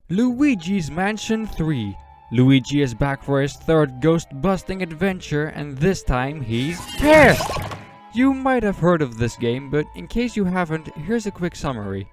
Luigi's Mansion 3. Luigi is back for his third ghost-busting adventure, and this time he's pissed! You might have heard of this game, but in case you haven't, here's a quick summary.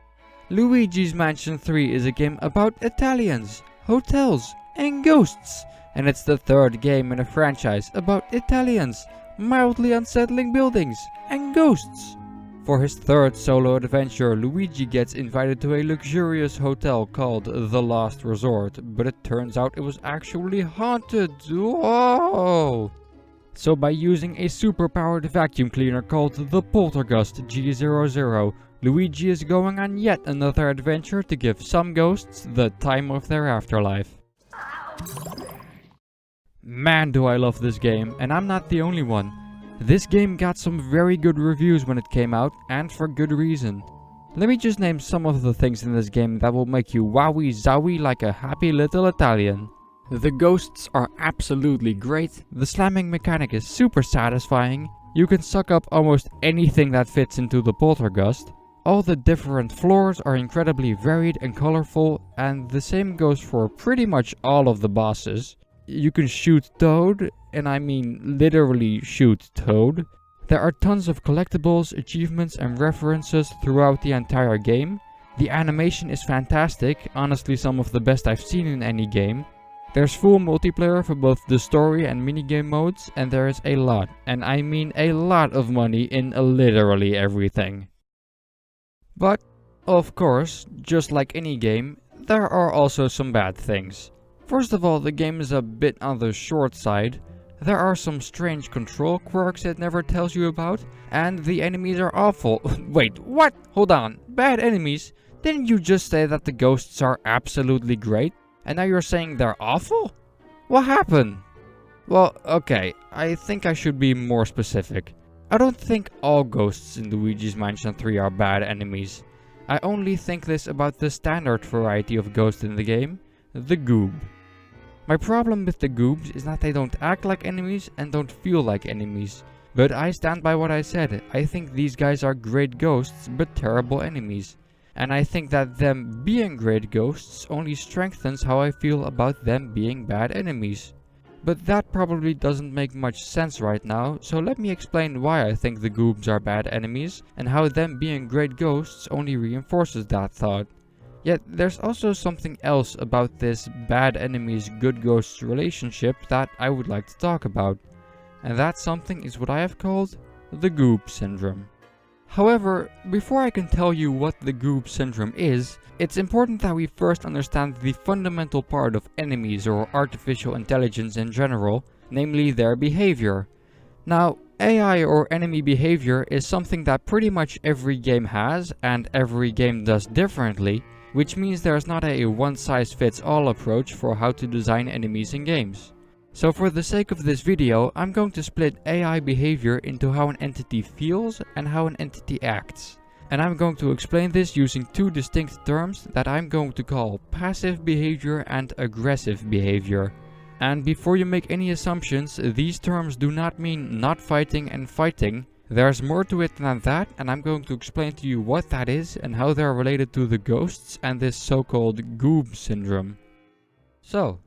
Luigi's Mansion 3 is a game about Italians, hotels, and ghosts. And it's the third game in a franchise about Italians, mildly unsettling buildings, and ghosts. For his third solo adventure, Luigi gets invited to a luxurious hotel called The Last Resort, but it turns out it was actually haunted. Whoa! So by using a super-powered vacuum cleaner called the Poltergust G00, Luigi is going on yet another adventure to give some ghosts the time of their afterlife. Man, do I love this game, and I'm not the only one. This game got some very good reviews when it came out, and for good reason. Let me just name some of the things in this game that will make you wowie zowie like a happy little Italian. The ghosts are absolutely great, the slamming mechanic is super satisfying, you can suck up almost anything that fits into the Poltergust, all the different floors are incredibly varied and colorful, and the same goes for pretty much all of the bosses. You can shoot Toad, and I mean literally shoot Toad. There are tons of collectibles, achievements and references throughout the entire game. The animation is fantastic, honestly some of the best I've seen in any game. There's full multiplayer for both the story and minigame modes, and there is a lot, and I mean a lot of money in literally everything. But, of course, just like any game, there are also some bad things. First of all, the game is a bit on the short side. There are some strange control quirks it never tells you about, and the enemies are awful. Wait, what? Hold on, bad enemies? Didn't you just say that the ghosts are absolutely great? And now you're saying they're awful? What happened? Well, okay, I think I should be more specific. I don't think all ghosts in Luigi's Mansion 3 are bad enemies. I only think this about the standard variety of ghosts in the game, the Goob. My problem with the Goobs is that they don't act like enemies and don't feel like enemies. But I stand by what I said. I think these guys are great ghosts but terrible enemies. And I think that them being great ghosts only strengthens how I feel about them being bad enemies. But that probably doesn't make much sense right now, so let me explain why I think the Goobs are bad enemies and how them being great ghosts only reinforces that thought. Yet there's also something else about this bad enemies good ghosts relationship that I would like to talk about. And that something is what I have called the Goob syndrome. However, before I can tell you what the Goob syndrome is, it's important that we first understand the fundamental part of enemies or artificial intelligence in general, namely their behavior. Now, AI or enemy behavior is something that pretty much every game has and every game does differently, which means there's not a one-size-fits-all approach for how to design enemies in games. So for the sake of this video, I'm going to split AI behavior into how an entity feels and how an entity acts. And I'm going to explain this using two distinct terms that I'm going to call passive behavior and aggressive behavior. And before you make any assumptions, these terms do not mean not fighting and fighting. There's more to it than that, and I'm going to explain to you what that is and how they're related to the ghosts and this so-called Goob syndrome. So,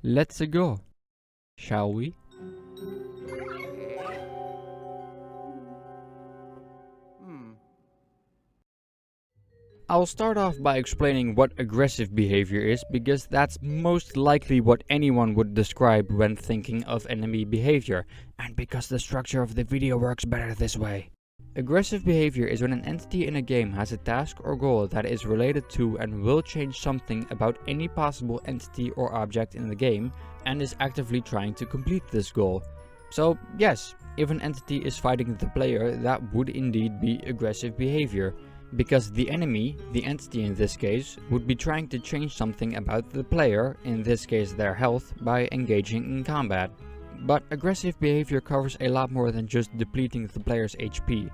let's go, shall we? I'll start off by explaining what aggressive behavior is, because that's most likely what anyone would describe when thinking of enemy behavior, and because the structure of the video works better this way. Aggressive behavior is when an entity in a game has a task or goal that is related to and will change something about any possible entity or object in the game, and is actively trying to complete this goal. So yes, if an entity is fighting the player, that would indeed be aggressive behavior. Because the enemy, the entity in this case, would be trying to change something about the player, in this case their health, by engaging in combat. But aggressive behavior covers a lot more than just depleting the player's HP.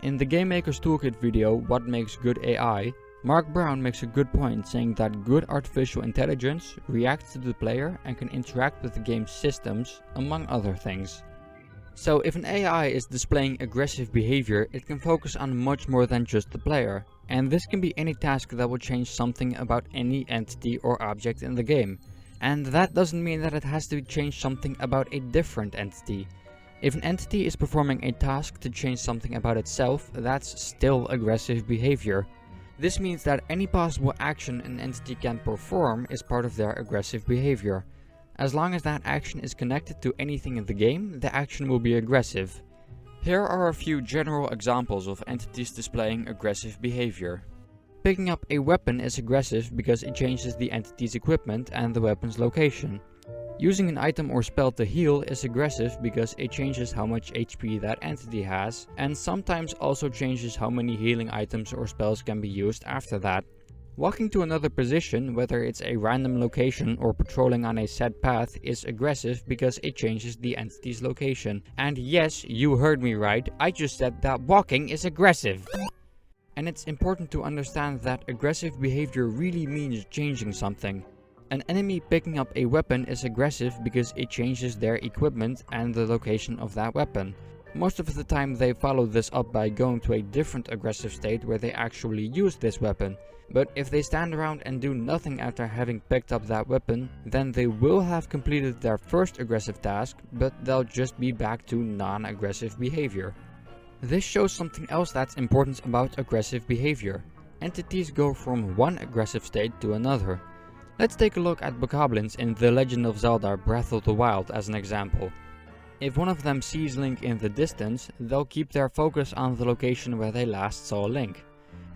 In the Game Maker's Toolkit video, What Makes Good AI, Mark Brown makes a good point saying that good artificial intelligence reacts to the player and can interact with the game's systems, among other things. So if an AI is displaying aggressive behavior, it can focus on much more than just the player. And this can be any task that will change something about any entity or object in the game. And that doesn't mean that it has to change something about a different entity. If an entity is performing a task to change something about itself, that's still aggressive behavior. This means that any possible action an entity can perform is part of their aggressive behavior. As long as that action is connected to anything in the game, the action will be aggressive. Here are a few general examples of entities displaying aggressive behavior. Picking up a weapon is aggressive because it changes the entity's equipment and the weapon's location. Using an item or spell to heal is aggressive because it changes how much HP that entity has, and sometimes also changes how many healing items or spells can be used after that. Walking to another position, whether it's a random location or patrolling on a set path, is aggressive because it changes the entity's location. And yes, you heard me right, I just said that walking is aggressive. And it's important to understand that aggressive behavior really means changing something. An enemy picking up a weapon is aggressive because it changes their equipment and the location of that weapon. Most of the time they follow this up by going to a different aggressive state where they actually use this weapon. But if they stand around and do nothing after having picked up that weapon, then they will have completed their first aggressive task, but they'll just be back to non-aggressive behavior. This shows something else that's important about aggressive behavior. Entities go from one aggressive state to another. Let's take a look at bokoblins in The Legend of Zelda Breath of the Wild as an example. If one of them sees Link in the distance, they'll keep their focus on the location where they last saw Link.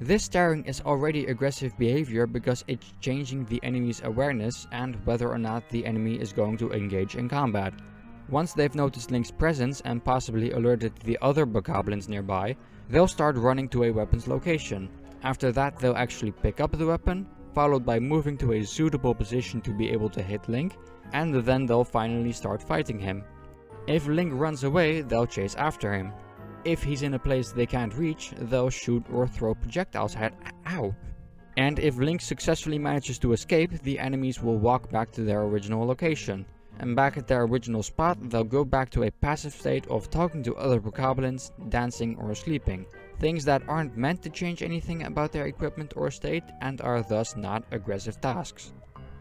This staring is already aggressive behavior because it's changing the enemy's awareness and whether or not the enemy is going to engage in combat. Once they've noticed Link's presence and possibly alerted the other bokoblins nearby, they'll start running to a weapon's location. After that, they'll actually pick up the weapon, followed by moving to a suitable position to be able to hit Link, and then they'll finally start fighting him. If Link runs away, they'll chase after him. If he's in a place they can't reach, they'll shoot or throw projectiles at ow. And if Link successfully manages to escape, the enemies will walk back to their original location. And back at their original spot, they'll go back to a passive state of talking to other bokoblins, dancing or sleeping. Things that aren't meant to change anything about their equipment or state and are thus not aggressive tasks.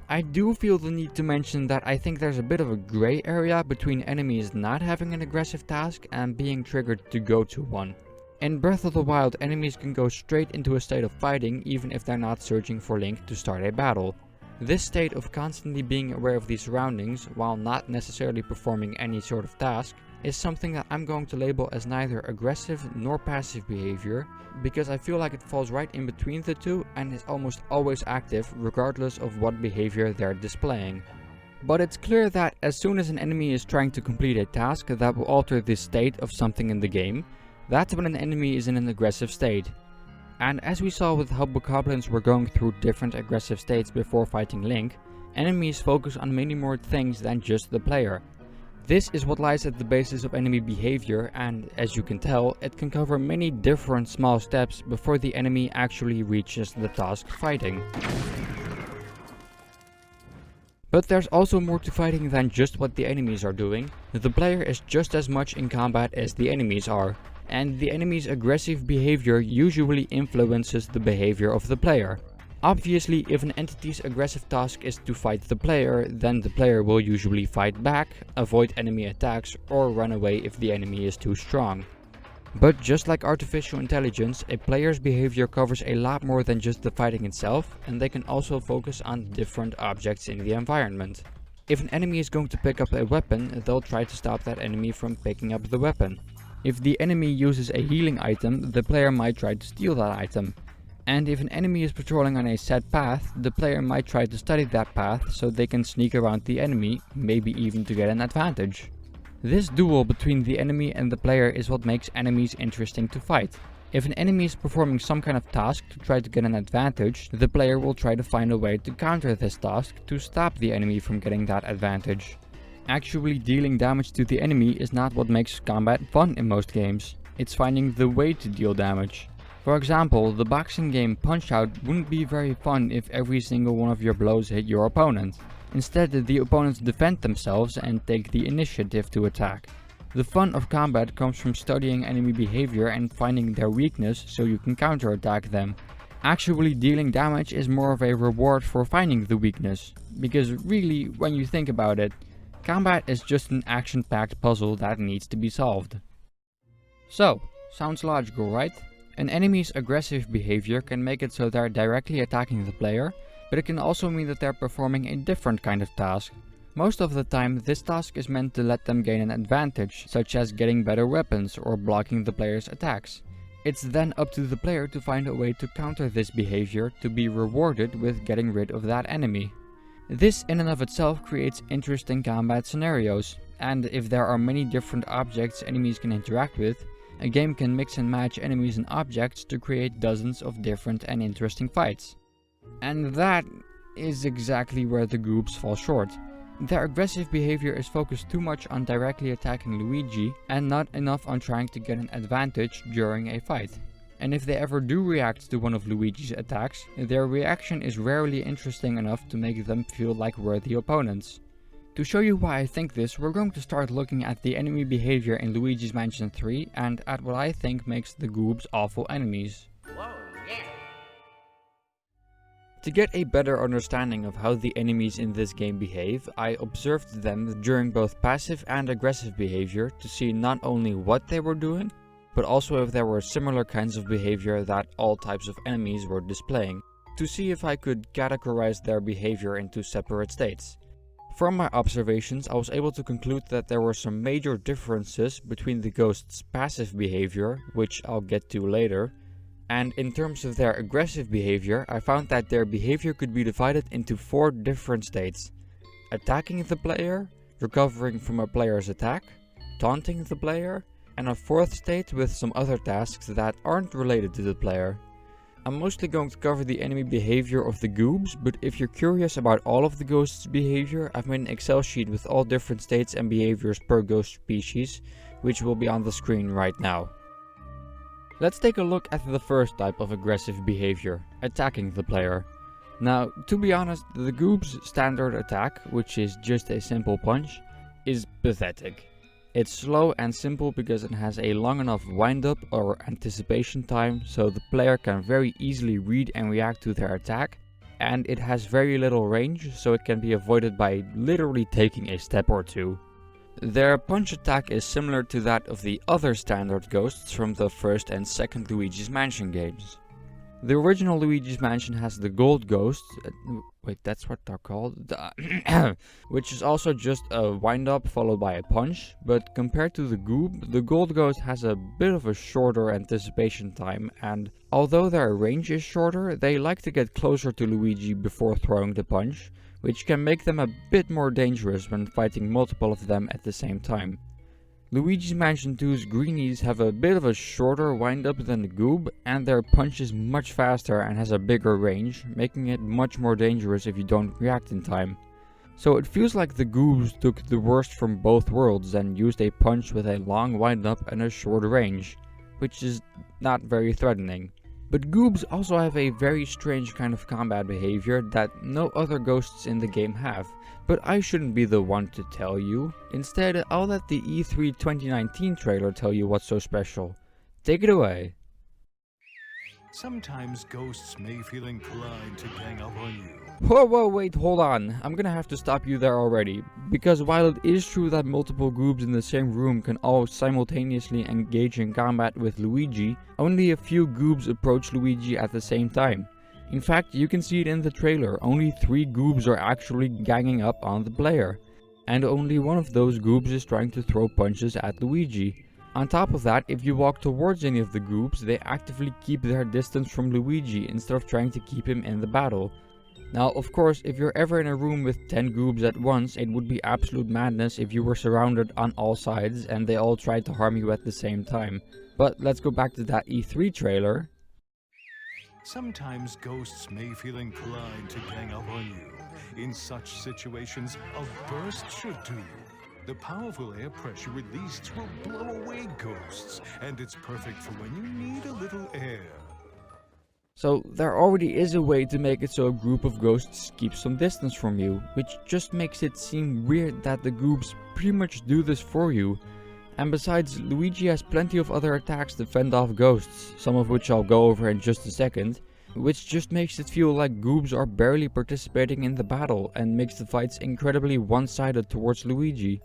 I do feel the need to mention that I think there's a bit of a gray area between enemies not having an aggressive task and being triggered to go to one. In Breath of the Wild, enemies can go straight into a state of fighting even if they're not searching for Link to start a battle. This state of constantly being aware of these surroundings while not necessarily performing any sort of task is something that I'm going to label as neither aggressive nor passive behavior, because I feel like it falls right in between the two and is almost always active regardless of what behavior they're displaying. But it's clear that as soon as an enemy is trying to complete a task that will alter the state of something in the game, that's when an enemy is in an aggressive state. And as we saw with how bokoblins were going through different aggressive states before fighting Link, enemies focus on many more things than just the player. This is what lies at the basis of enemy behavior, and as you can tell, it can cover many different small steps before the enemy actually reaches the task fighting. But there's also more to fighting than just what the enemies are doing. The player is just as much in combat as the enemies are, and the enemy's aggressive behavior usually influences the behavior of the player. Obviously, if an entity's aggressive task is to fight the player, then the player will usually fight back, avoid enemy attacks, or run away if the enemy is too strong. But just like artificial intelligence, a player's behavior covers a lot more than just the fighting itself, and they can also focus on different objects in the environment. If an enemy is going to pick up a weapon, they'll try to stop that enemy from picking up the weapon. If the enemy uses a healing item, the player might try to steal that item. And if an enemy is patrolling on a set path, the player might try to study that path so they can sneak around the enemy, maybe even to get an advantage. This duel between the enemy and the player is what makes enemies interesting to fight. If an enemy is performing some kind of task to try to get an advantage, the player will try to find a way to counter this task to stop the enemy from getting that advantage. Actually dealing damage to the enemy is not what makes combat fun in most games. It's finding the way to deal damage. For example, the boxing game Punch-Out wouldn't be very fun if every single one of your blows hit your opponent. Instead, the opponents defend themselves and take the initiative to attack. The fun of combat comes from studying enemy behavior and finding their weakness so you can counterattack them. Actually dealing damage is more of a reward for finding the weakness, because really, when you think about it, combat is just an action-packed puzzle that needs to be solved. So, sounds logical, right? An enemy's aggressive behavior can make it so they're directly attacking the player, but it can also mean that they're performing a different kind of task. Most of the time, this task is meant to let them gain an advantage, such as getting better weapons or blocking the player's attacks. It's then up to the player to find a way to counter this behavior to be rewarded with getting rid of that enemy. This in and of itself creates interesting combat scenarios, and if there are many different objects enemies can interact with, a game can mix and match enemies and objects to create dozens of different and interesting fights. And that is exactly where the Goobs fall short. Their aggressive behavior is focused too much on directly attacking Luigi and not enough on trying to get an advantage during a fight. And if they ever do react to one of Luigi's attacks, their reaction is rarely interesting enough to make them feel like worthy opponents. To show you why I think this, we're going to start looking at the enemy behavior in Luigi's Mansion 3 and at what I think makes the Goobs awful enemies. Whoa, yeah. To get a better understanding of how the enemies in this game behave, I observed them during both passive and aggressive behavior to see not only what they were doing, but also if there were similar kinds of behavior that all types of enemies were displaying, to see if I could categorize their behavior into separate states. From my observations, I was able to conclude that there were some major differences between the ghosts' passive behavior, which I'll get to later, and in terms of their aggressive behavior, I found that their behavior could be divided into 4 different states: attacking the player, recovering from a player's attack, taunting the player, and a 4th state with some other tasks that aren't related to the player. I'm mostly going to cover the enemy behavior of the Goobs, but if you're curious about all of the ghosts' behavior, I've made an Excel sheet with all different states and behaviors per ghost species, which will be on the screen right now. Let's take a look at the first type of aggressive behavior, attacking the player. Now, to be honest, the Goob's standard attack, which is just a simple punch, is pathetic. It's slow and simple because it has a long enough wind-up or anticipation time so the player can very easily read and react to their attack, and it has very little range so it can be avoided by literally taking a step or two. Their punch attack is similar to that of the other standard ghosts from the first and second Luigi's Mansion games. The original Luigi's Mansion has the Gold Ghost, wait, that's what they're called, which is also just a wind-up followed by a punch, but compared to the Goob, the Gold Ghost has a bit of a shorter anticipation time, and although their range is shorter, they like to get closer to Luigi before throwing the punch, which can make them a bit more dangerous when fighting multiple of them at the same time. Luigi's Mansion 2's greenies have a bit of a shorter wind-up than the Goob, and their punch is much faster and has a bigger range, making it much more dangerous if you don't react in time. So it feels like the Goobs took the worst from both worlds and used a punch with a long wind-up and a short range, which is not very threatening. But Goobs also have a very strange kind of combat behavior that no other ghosts in the game have, but I shouldn't be the one to tell you. Instead, I'll let the E3 2019 trailer tell you what's so special. Take it away. Sometimes ghosts may feel inclined to gang up on you. Whoa, wait, hold on. I'm gonna have to stop you there already. Because while it is true that multiple Goobs in the same room can all simultaneously engage in combat with Luigi, only a few Goobs approach Luigi at the same time. In fact, you can see it in the trailer, only 3 Goobs are actually ganging up on the player. And only one of those Goobs is trying to throw punches at Luigi. On top of that, if you walk towards any of the Goobs, they actively keep their distance from Luigi instead of trying to keep him in the battle. Now, of course, if you're ever in a room with 10 Goobs at once, it would be absolute madness if you were surrounded on all sides and they all tried to harm you at the same time. But let's go back to that E3 trailer. Sometimes ghosts may feel inclined to gang up on you. In such situations, a burst should do. The powerful air pressure released will blow away ghosts, and it's perfect for when you need a little air. So there already is a way to make it so a group of ghosts keeps some distance from you, which just makes it seem weird that the Goobs pretty much do this for you. And besides, Luigi has plenty of other attacks to fend off ghosts, some of which I'll go over in just a second, which just makes it feel like Goobs are barely participating in the battle and makes the fights incredibly one-sided towards Luigi.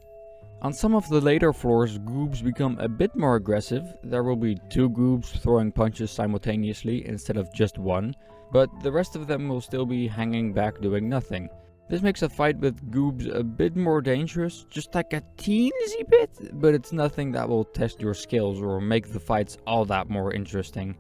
On some of the later floors, Goobs become a bit more aggressive. There will be 2 Goobs throwing punches simultaneously instead of just 1, but the rest of them will still be hanging back doing nothing. This makes a fight with Goobs a bit more dangerous, just like a teensy bit, but it's nothing that will test your skills or make the fights all that more interesting.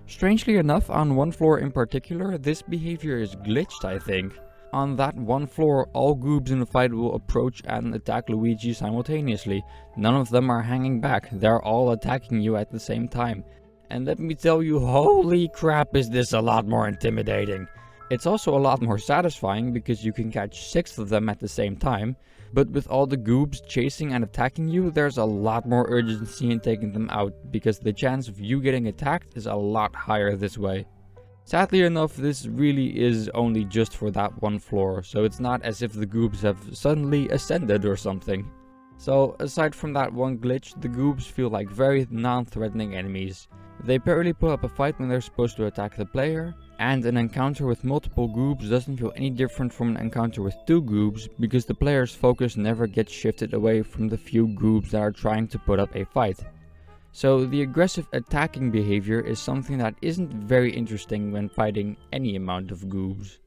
Strangely enough, on one floor in particular, this behavior is glitched, I think. On that one floor, all Goobs in the fight will approach and attack Luigi simultaneously. None of them are hanging back, they're all attacking you at the same time. And let me tell you, holy crap, is this a lot more intimidating. It's also a lot more satisfying because you can catch 6 of them at the same time, but with all the Goobs chasing and attacking you, there's a lot more urgency in taking them out because the chance of you getting attacked is a lot higher this way. Sadly enough, this really is only just for that one floor, so it's not as if the Goobs have suddenly ascended or something. So aside from that one glitch, the Goobs feel like very non-threatening enemies. They barely put up a fight when they're supposed to attack the player, and an encounter with multiple Goobs doesn't feel any different from an encounter with 2 Goobs because the player's focus never gets shifted away from the few Goobs that are trying to put up a fight. So the aggressive attacking behavior is something that isn't very interesting when fighting any amount of Goobs.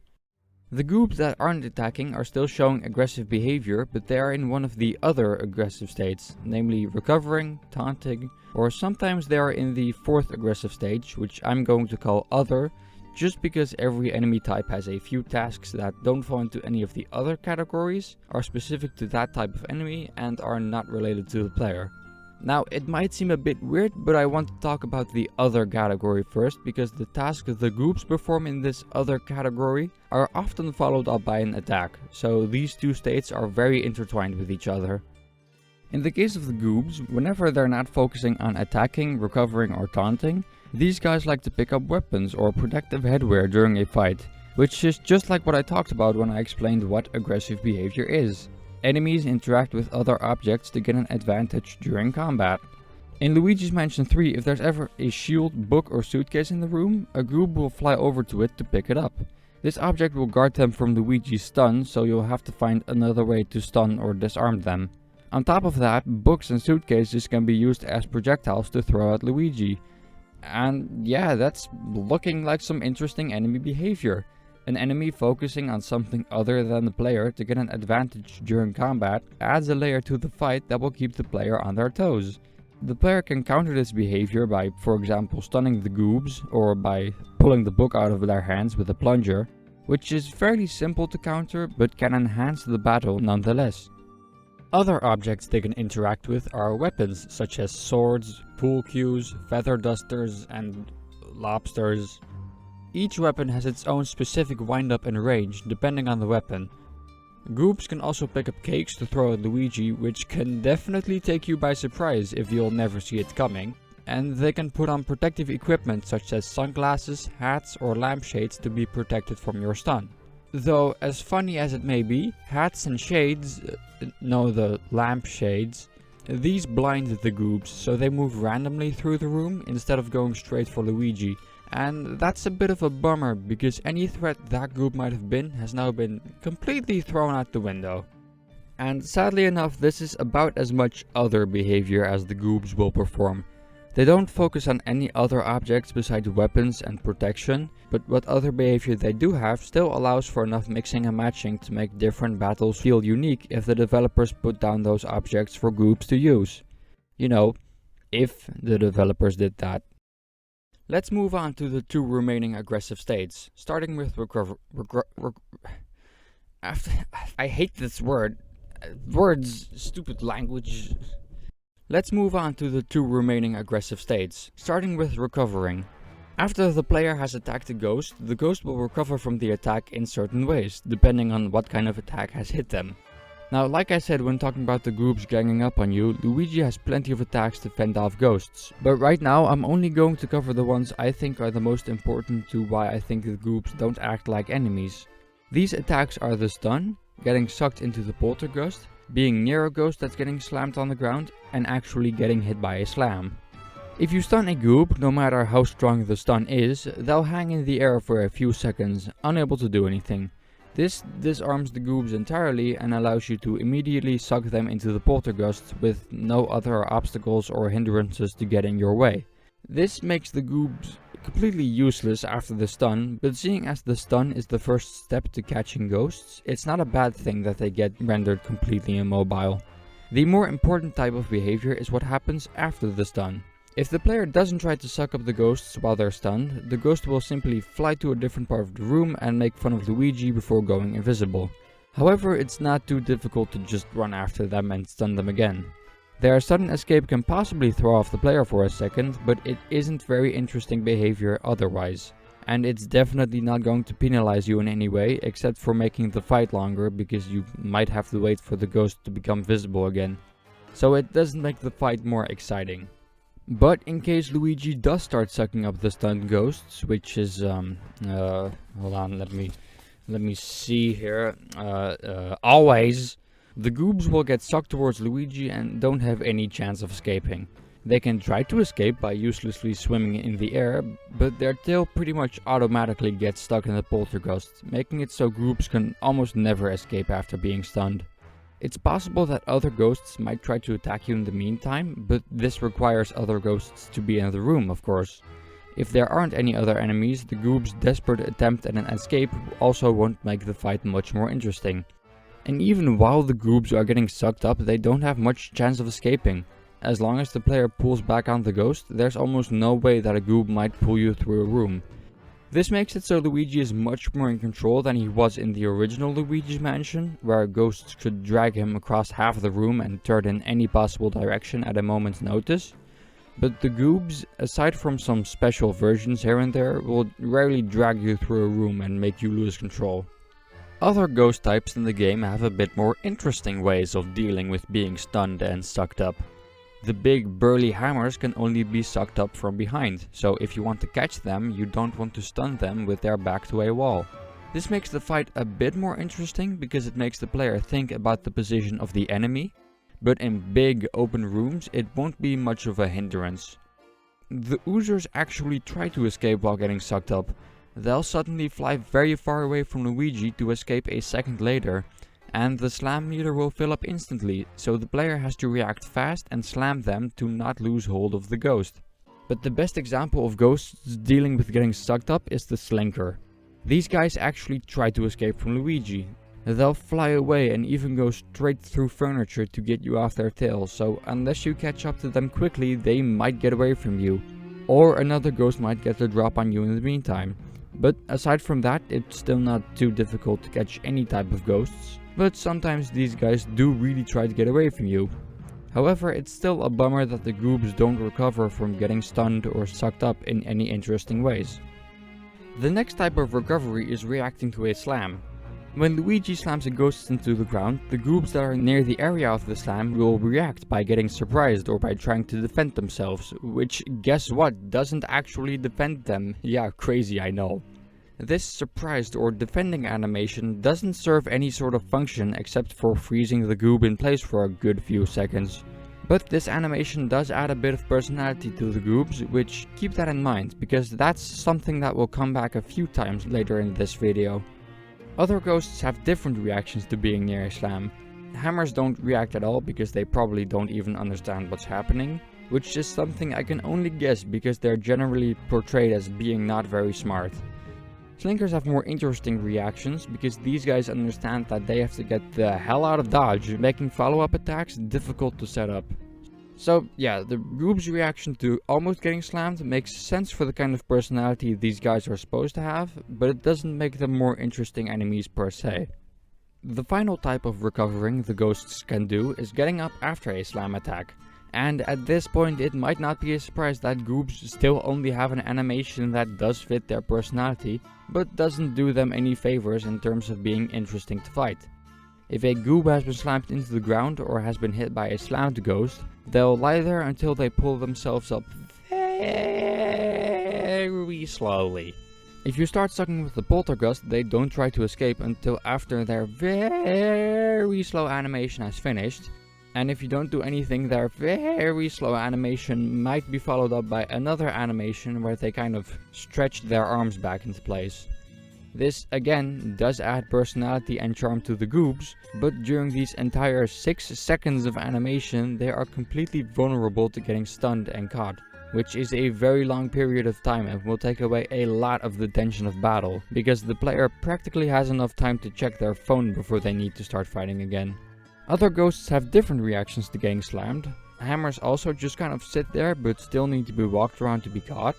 The Goobs that aren't attacking are still showing aggressive behavior, but they are in one of the other aggressive states, namely recovering, taunting, or sometimes they are in the 4th aggressive stage, which I'm going to call other, just because every enemy type has a few tasks that don't fall into any of the other categories, are specific to that type of enemy, and are not related to the player. Now, it might seem a bit weird, but I want to talk about the other category first, because the tasks the Goobs perform in this other category are often followed up by an attack, so these 2 states are very intertwined with each other. In the case of the Goobs, whenever they're not focusing on attacking, recovering or taunting, these guys like to pick up weapons or protective headwear during a fight, which is just like what I talked about when I explained what aggressive behavior is. Enemies interact with other objects to get an advantage during combat. In Luigi's Mansion 3, if there's ever a shield, book or suitcase in the room, a Goob will fly over to it to pick it up. This object will guard them from Luigi's stun, so you'll have to find another way to stun or disarm them. On top of that, books and suitcases can be used as projectiles to throw at Luigi. And yeah, that's looking like some interesting enemy behavior. An enemy focusing on something other than the player to get an advantage during combat adds a layer to the fight that will keep the player on their toes. The player can counter this behavior by, for example, stunning the Goobs, or by pulling the book out of their hands with a plunger, which is fairly simple to counter but can enhance the battle nonetheless. Other objects they can interact with are weapons such as swords, pool cues, feather dusters, and lobsters. Each weapon has its own specific wind-up and range, depending on the weapon. Goobs can also pick up cakes to throw at Luigi, which can definitely take you by surprise if you'll never see it coming. And they can put on protective equipment such as sunglasses, hats or lampshades to be protected from your stun. Though, as funny as it may be, hats and shades, the lampshades, these blind the Goobs, so they move randomly through the room instead of going straight for Luigi. And that's a bit of a bummer, because any threat that Goob might have been has now been completely thrown out the window. And sadly enough, this is about as much other behavior as the Goobs will perform. They don't focus on any other objects besides weapons and protection, but what other behavior they do have still allows for enough mixing and matching to make different battles feel unique if the developers put down those objects for Goobs to use. You know, if the developers did that. Let's move on to the 2 remaining aggressive states, starting with I hate this word. Words, stupid language. Let's move on to the 2 remaining aggressive states, starting with recovering. After the player has attacked the ghost will recover from the attack in certain ways, depending on what kind of attack has hit them. Now, like I said when talking about the Goobs ganging up on you, Luigi has plenty of attacks to fend off ghosts. But right now, I'm only going to cover the ones I think are the most important to why I think the Goobs don't act like enemies. These attacks are the stun, getting sucked into the poltergust, being near a ghost that's getting slammed on the ground, and actually getting hit by a slam. If you stun a goob, no matter how strong the stun is, they'll hang in the air for a few seconds, unable to do anything. This disarms the goobs entirely and allows you to immediately suck them into the poltergust with no other obstacles or hindrances to get in your way. This makes the goobs completely useless after the stun, but seeing as the stun is the first step to catching ghosts, it's not a bad thing that they get rendered completely immobile. The more important type of behavior is what happens after the stun. If the player doesn't try to suck up the ghosts while they're stunned, the ghost will simply fly to a different part of the room and make fun of Luigi before going invisible. However, it's not too difficult to just run after them and stun them again. Their sudden escape can possibly throw off the player for a second, but it isn't very interesting behavior otherwise. And it's definitely not going to penalize you in any way, except for making the fight longer, because you might have to wait for the ghost to become visible again. So it doesn't make the fight more exciting. But in case Luigi does start sucking up the stunned ghosts, which is, hold on, let me see here, always, the goobs will get sucked towards Luigi and don't have any chance of escaping. They can try to escape by uselessly swimming in the air, but their tail pretty much automatically gets stuck in the poltergust, making it so groups can almost never escape after being stunned. It's possible that other ghosts might try to attack you in the meantime, but this requires other ghosts to be in the room, of course. If there aren't any other enemies, the goob's desperate attempt at an escape also won't make the fight much more interesting. And even while the goobs are getting sucked up, they don't have much chance of escaping. As long as the player pulls back on the ghost, there's almost no way that a goob might pull you through a room. This makes it so Luigi is much more in control than he was in the original Luigi's Mansion, where ghosts could drag him across half the room and turn in any possible direction at a moment's notice. But the goobs, aside from some special versions here and there, will rarely drag you through a room and make you lose control. Other ghost types in the game have a bit more interesting ways of dealing with being stunned and sucked up. The big burly hammers can only be sucked up from behind, so if you want to catch them, you don't want to stun them with their back to a wall. This makes the fight a bit more interesting because it makes the player think about the position of the enemy, but in big open rooms it won't be much of a hindrance. The oozers actually try to escape while getting sucked up. They'll suddenly fly very far away from Luigi to escape a second later, and the slam meter will fill up instantly, so the player has to react fast and slam them to not lose hold of the ghost. But the best example of ghosts dealing with getting sucked up is the Slinker. These guys actually try to escape from Luigi. They'll fly away and even go straight through furniture to get you off their tail, so unless you catch up to them quickly, they might get away from you. Or another ghost might get the drop on you in the meantime. But aside from that, it's still not too difficult to catch any type of ghosts. But sometimes these guys do really try to get away from you. However, it's still a bummer that the goobs don't recover from getting stunned or sucked up in any interesting ways. The next type of recovery is reacting to a slam. When Luigi slams a ghost into the ground, the goobs that are near the area of the slam will react by getting surprised or by trying to defend themselves, which, guess what, doesn't actually defend them. Yeah, crazy, I know. This surprised or defending animation doesn't serve any sort of function except for freezing the goob in place for a good few seconds. But this animation does add a bit of personality to the goobs, which keep that in mind, because that's something that will come back a few times later in this video. Other ghosts have different reactions to being near a slam. Hammers don't react at all because they probably don't even understand what's happening, which is something I can only guess because they're generally portrayed as being not very smart. Slinkers have more interesting reactions because these guys understand that they have to get the hell out of dodge, making follow-up attacks difficult to set up. So yeah, the goob's reaction to almost getting slammed makes sense for the kind of personality these guys are supposed to have, but it doesn't make them more interesting enemies per se. The final type of recovering the ghosts can do is getting up after a slam attack. And at this point it might not be a surprise that goobs still only have an animation that does fit their personality, but doesn't do them any favors in terms of being interesting to fight. If a goob has been slammed into the ground or has been hit by a slammed ghost, they'll lie there until they pull themselves up very slowly. If you start sucking with the Poltergust, they don't try to escape until after their very slow animation has finished. And if you don't do anything, their very slow animation might be followed up by another animation where they kind of stretch their arms back into place. This again does add personality and charm to the Goobs, but during these entire 6 seconds of animation they are completely vulnerable to getting stunned and caught, which is a very long period of time and will take away a lot of the tension of battle, because the player practically has enough time to check their phone before they need to start fighting again. Other ghosts have different reactions to getting slammed. Hammers also just kind of sit there but still need to be walked around to be caught.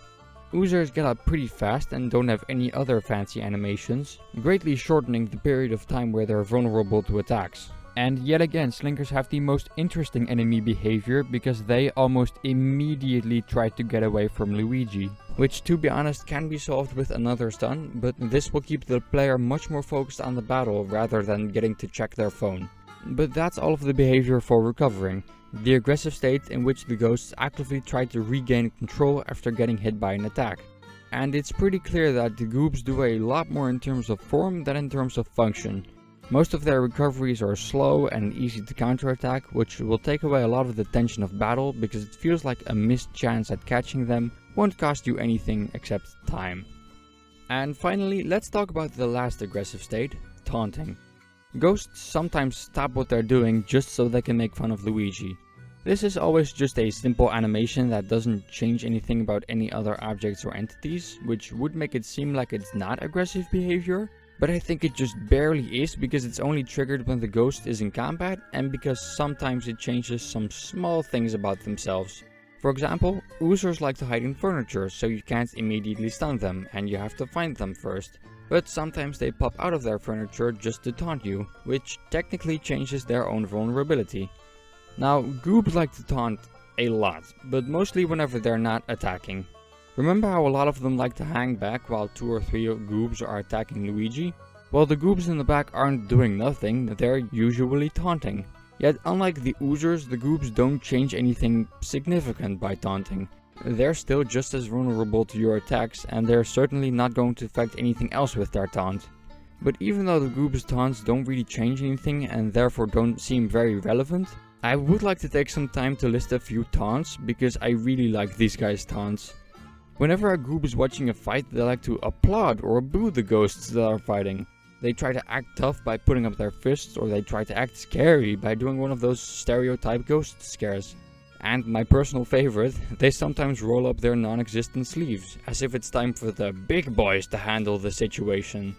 Oozers get up pretty fast and don't have any other fancy animations, greatly shortening the period of time where they're vulnerable to attacks. And yet again, Slinkers have the most interesting enemy behavior because they almost immediately try to get away from Luigi, which to be honest can be solved with another stun, but this will keep the player much more focused on the battle rather than getting to check their phone. But that's all of the behavior for recovering, the aggressive state in which the ghosts actively try to regain control after getting hit by an attack. And it's pretty clear that the Goobs do a lot more in terms of form than in terms of function. Most of their recoveries are slow and easy to counterattack, which will take away a lot of the tension of battle because it feels like a missed chance at catching them won't cost you anything except time. And finally, let's talk about the last aggressive state, taunting. Ghosts sometimes stop what they're doing just so they can make fun of Luigi. This is always just a simple animation that doesn't change anything about any other objects or entities, which would make it seem like it's not aggressive behavior, but I think it just barely is because it's only triggered when the ghost is in combat and because sometimes it changes some small things about themselves. For example, oozers like to hide in furniture so you can't immediately stun them and you have to find them first. But sometimes they pop out of their furniture just to taunt you, which technically changes their own vulnerability. Now, Goobs like to taunt a lot, but mostly whenever they're not attacking. Remember how a lot of them like to hang back while 2 or 3 Goobs are attacking Luigi? Well, the Goobs in the back aren't doing nothing, they're usually taunting. Yet unlike the oozers, the Goobs don't change anything significant by taunting. They're still just as vulnerable to your attacks, and they're certainly not going to affect anything else with their taunt. But even though the Goobs' taunts don't really change anything and therefore don't seem very relevant, I would like to take some time to list a few taunts because I really like these guys' taunts. Whenever a Goob is watching a fight, they like to applaud or boo the ghosts that are fighting. They try to act tough by putting up their fists, or they try to act scary by doing one of those stereotype ghost scares. And my personal favorite, they sometimes roll up their non-existent sleeves, as if it's time for the big boys to handle the situation.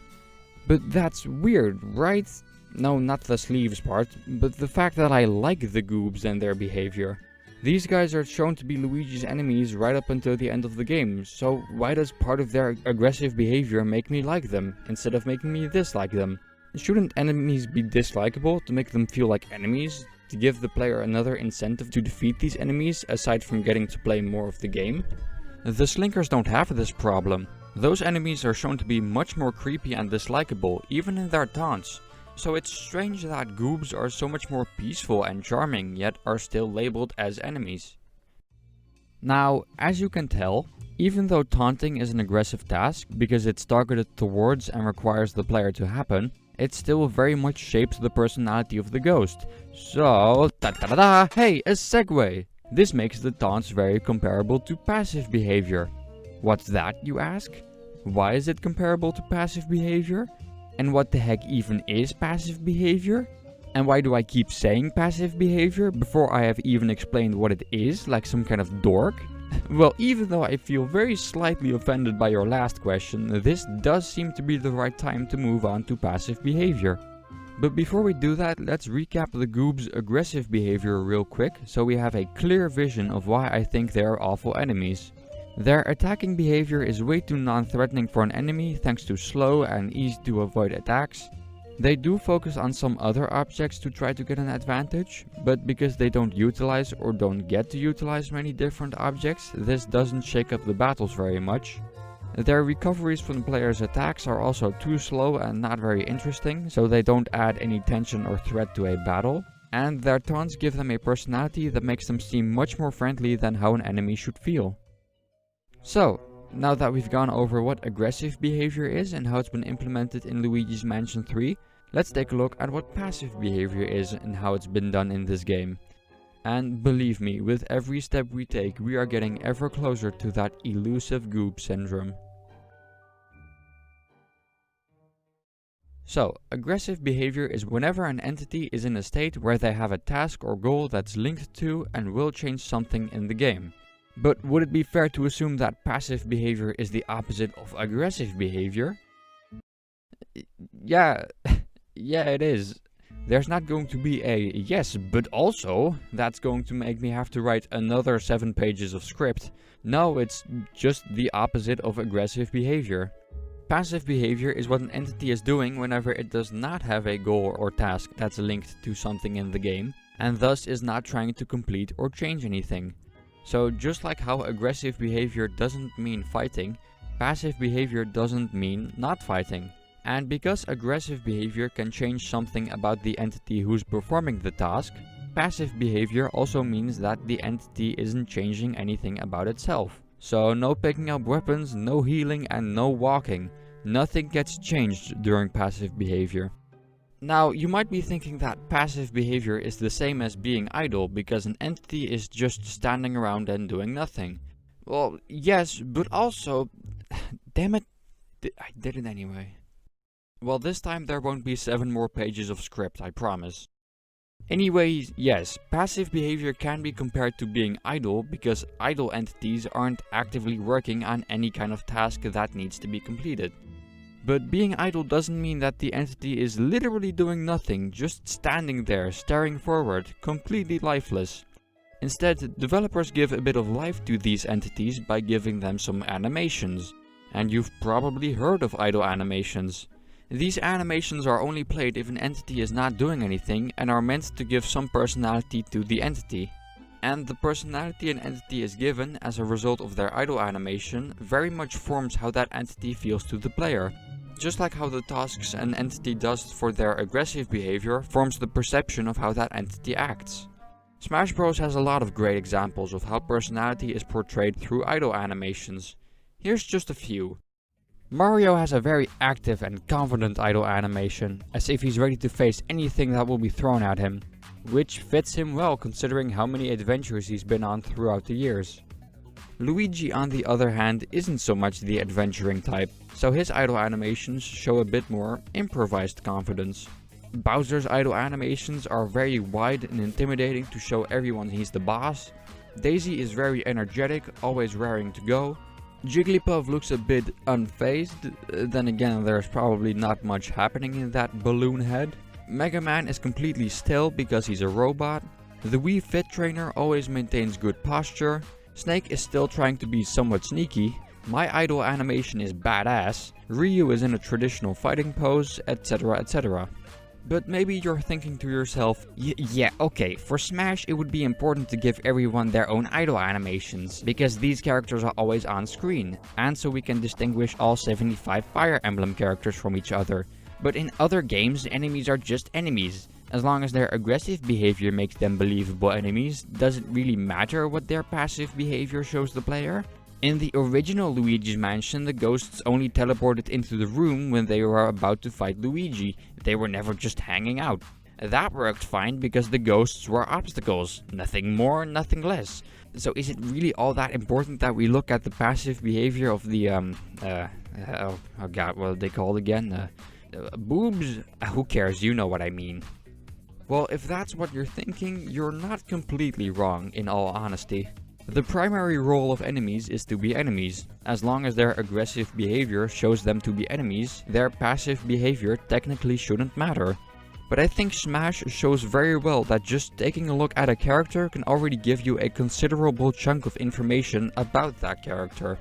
But that's weird, right? No, not the sleeves part, but the fact that I like the Goobs and their behavior. These guys are shown to be Luigi's enemies right up until the end of the game, so why does part of their aggressive behavior make me like them, instead of making me dislike them? Shouldn't enemies be dislikable to make them feel like enemies? To give the player another incentive to defeat these enemies, aside from getting to play more of the game? The Slinkers don't have this problem. Those enemies are shown to be much more creepy and dislikable, even in their taunts. So it's strange that Goobs are so much more peaceful and charming, yet are still labeled as enemies. Now, as you can tell, even though taunting is an aggressive task, because it's targeted towards and requires the player to happen, it still very much shapes the personality of the ghost. So, hey, a segue! This makes the taunts very comparable to passive behavior. What's that, you ask? Why is it comparable to passive behavior? And what the heck even is passive behavior? And why do I keep saying passive behavior before I have even explained what it is, like some kind of dork? Well, even though I feel very slightly offended by your last question, this does seem to be the right time to move on to passive behavior. But before we do that, let's recap the Goobs' aggressive behavior real quick, so we have a clear vision of why I think they are awful enemies. Their attacking behavior is way too non-threatening for an enemy thanks to slow and easy to avoid attacks. They do focus on some other objects to try to get an advantage, but because they don't utilize or don't get to utilize many different objects, this doesn't shake up the battles very much. Their recoveries from the player's attacks are also too slow and not very interesting, so they don't add any tension or threat to a battle. And their taunts give them a personality that makes them seem much more friendly than how an enemy should feel. So, Now that we've gone over what aggressive behavior is and how it's been implemented in Luigi's Mansion 3, let's take a look at what passive behavior is and how it's been done in this game. And believe me, with every step we take, we are getting ever closer to that elusive Goop syndrome. So, aggressive behavior is whenever an entity is in a state where they have a task or goal that's linked to and will change something in the game. But would it be fair to assume that passive behavior is the opposite of aggressive behavior? Yeah, yeah it is. There's not going to be a yes, but also that's going to make me have to write another 7 pages of script. No, it's just the opposite of aggressive behavior. Passive behavior is what an entity is doing whenever it does not have a goal or task that's linked to something in the game, and thus is not trying to complete or change anything. So just like how aggressive behavior doesn't mean fighting, passive behavior doesn't mean not fighting. And because aggressive behavior can change something about the entity who's performing the task, passive behavior also means that the entity isn't changing anything about itself. So no picking up weapons, no healing and no walking. Nothing gets changed during passive behavior. Now, you might be thinking that passive behavior is the same as being idle because an entity is just standing around and doing nothing. Well, yes, but also... damn it, I did it anyway. Well, this time there won't be 7 more pages of script, I promise. Anyways, yes, passive behavior can be compared to being idle because idle entities aren't actively working on any kind of task that needs to be completed. But being idle doesn't mean that the entity is literally doing nothing, just standing there, staring forward, completely lifeless. Instead, developers give a bit of life to these entities by giving them some animations. And you've probably heard of idle animations. These animations are only played if an entity is not doing anything and are meant to give some personality to the entity. And the personality an entity is given as a result of their idle animation very much forms how that entity feels to the player. Just like how the tasks an entity does for their aggressive behavior forms the perception of how that entity acts. Smash Bros has a lot of great examples of how personality is portrayed through idle animations. Here's just a few. Mario has a very active and confident idle animation, as if he's ready to face anything that will be thrown at him, which fits him well considering how many adventures he's been on throughout the years. Luigi, on the other hand, isn't so much the adventuring type, so his idle animations show a bit more improvised confidence. Bowser's idle animations are very wide and intimidating to show everyone he's the boss. Daisy is very energetic, always raring to go. Jigglypuff looks a bit unfazed, then again there's probably not much happening in that balloon head. Mega Man is completely still because he's a robot. The Wii Fit Trainer always maintains good posture. Snake is still trying to be somewhat sneaky. My idle animation is badass. Ryu is in a traditional fighting pose, etc, etc. But maybe you're thinking to yourself, yeah, okay, for Smash it would be important to give everyone their own idle animations, because these characters are always on screen, and so we can distinguish all 75 Fire Emblem characters from each other. But in other games, enemies are just enemies. As long as their aggressive behavior makes them believable enemies, does it really matter what their passive behavior shows the player? In the original Luigi's Mansion, the ghosts only teleported into the room when they were about to fight Luigi. They were never just hanging out. That worked fine because the ghosts were obstacles. Nothing more, nothing less. So is it really all that important that we look at the passive behavior of the, oh god, what are they called again? Boobs? Who cares, you know what I mean. Well, if that's what you're thinking, you're not completely wrong, in all honesty. The primary role of enemies is to be enemies. As long as their aggressive behavior shows them to be enemies, their passive behavior technically shouldn't matter. But I think Smash shows very well that just taking a look at a character can already give you a considerable chunk of information about that character.